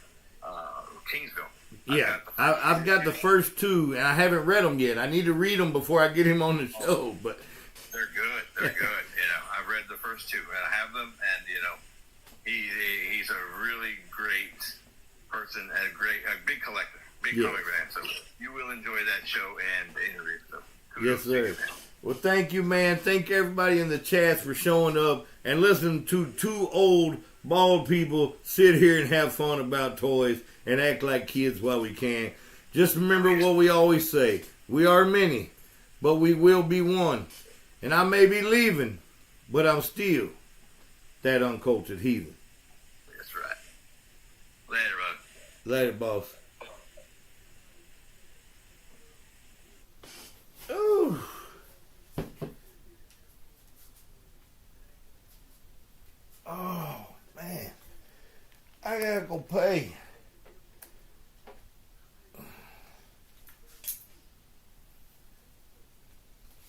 Kingsville. Yeah, I've got the first two, and I haven't read them yet. I need to read them before I get him on the show. But they're good. They're good. I've read the first two, and I have them. And he's a really great person, a big collector, big comic fan. So you will enjoy that show and interview. So yes, sir. Well, thank you, man. Thank everybody in the chats for showing up and listening to two old, bald people sit here and have fun about toys and act like kids while we can. Just remember what we always say. We are many, but we will be one. And I may be leaving, but I'm still that uncultured heathen. That's right. Later, bud. Later, boss.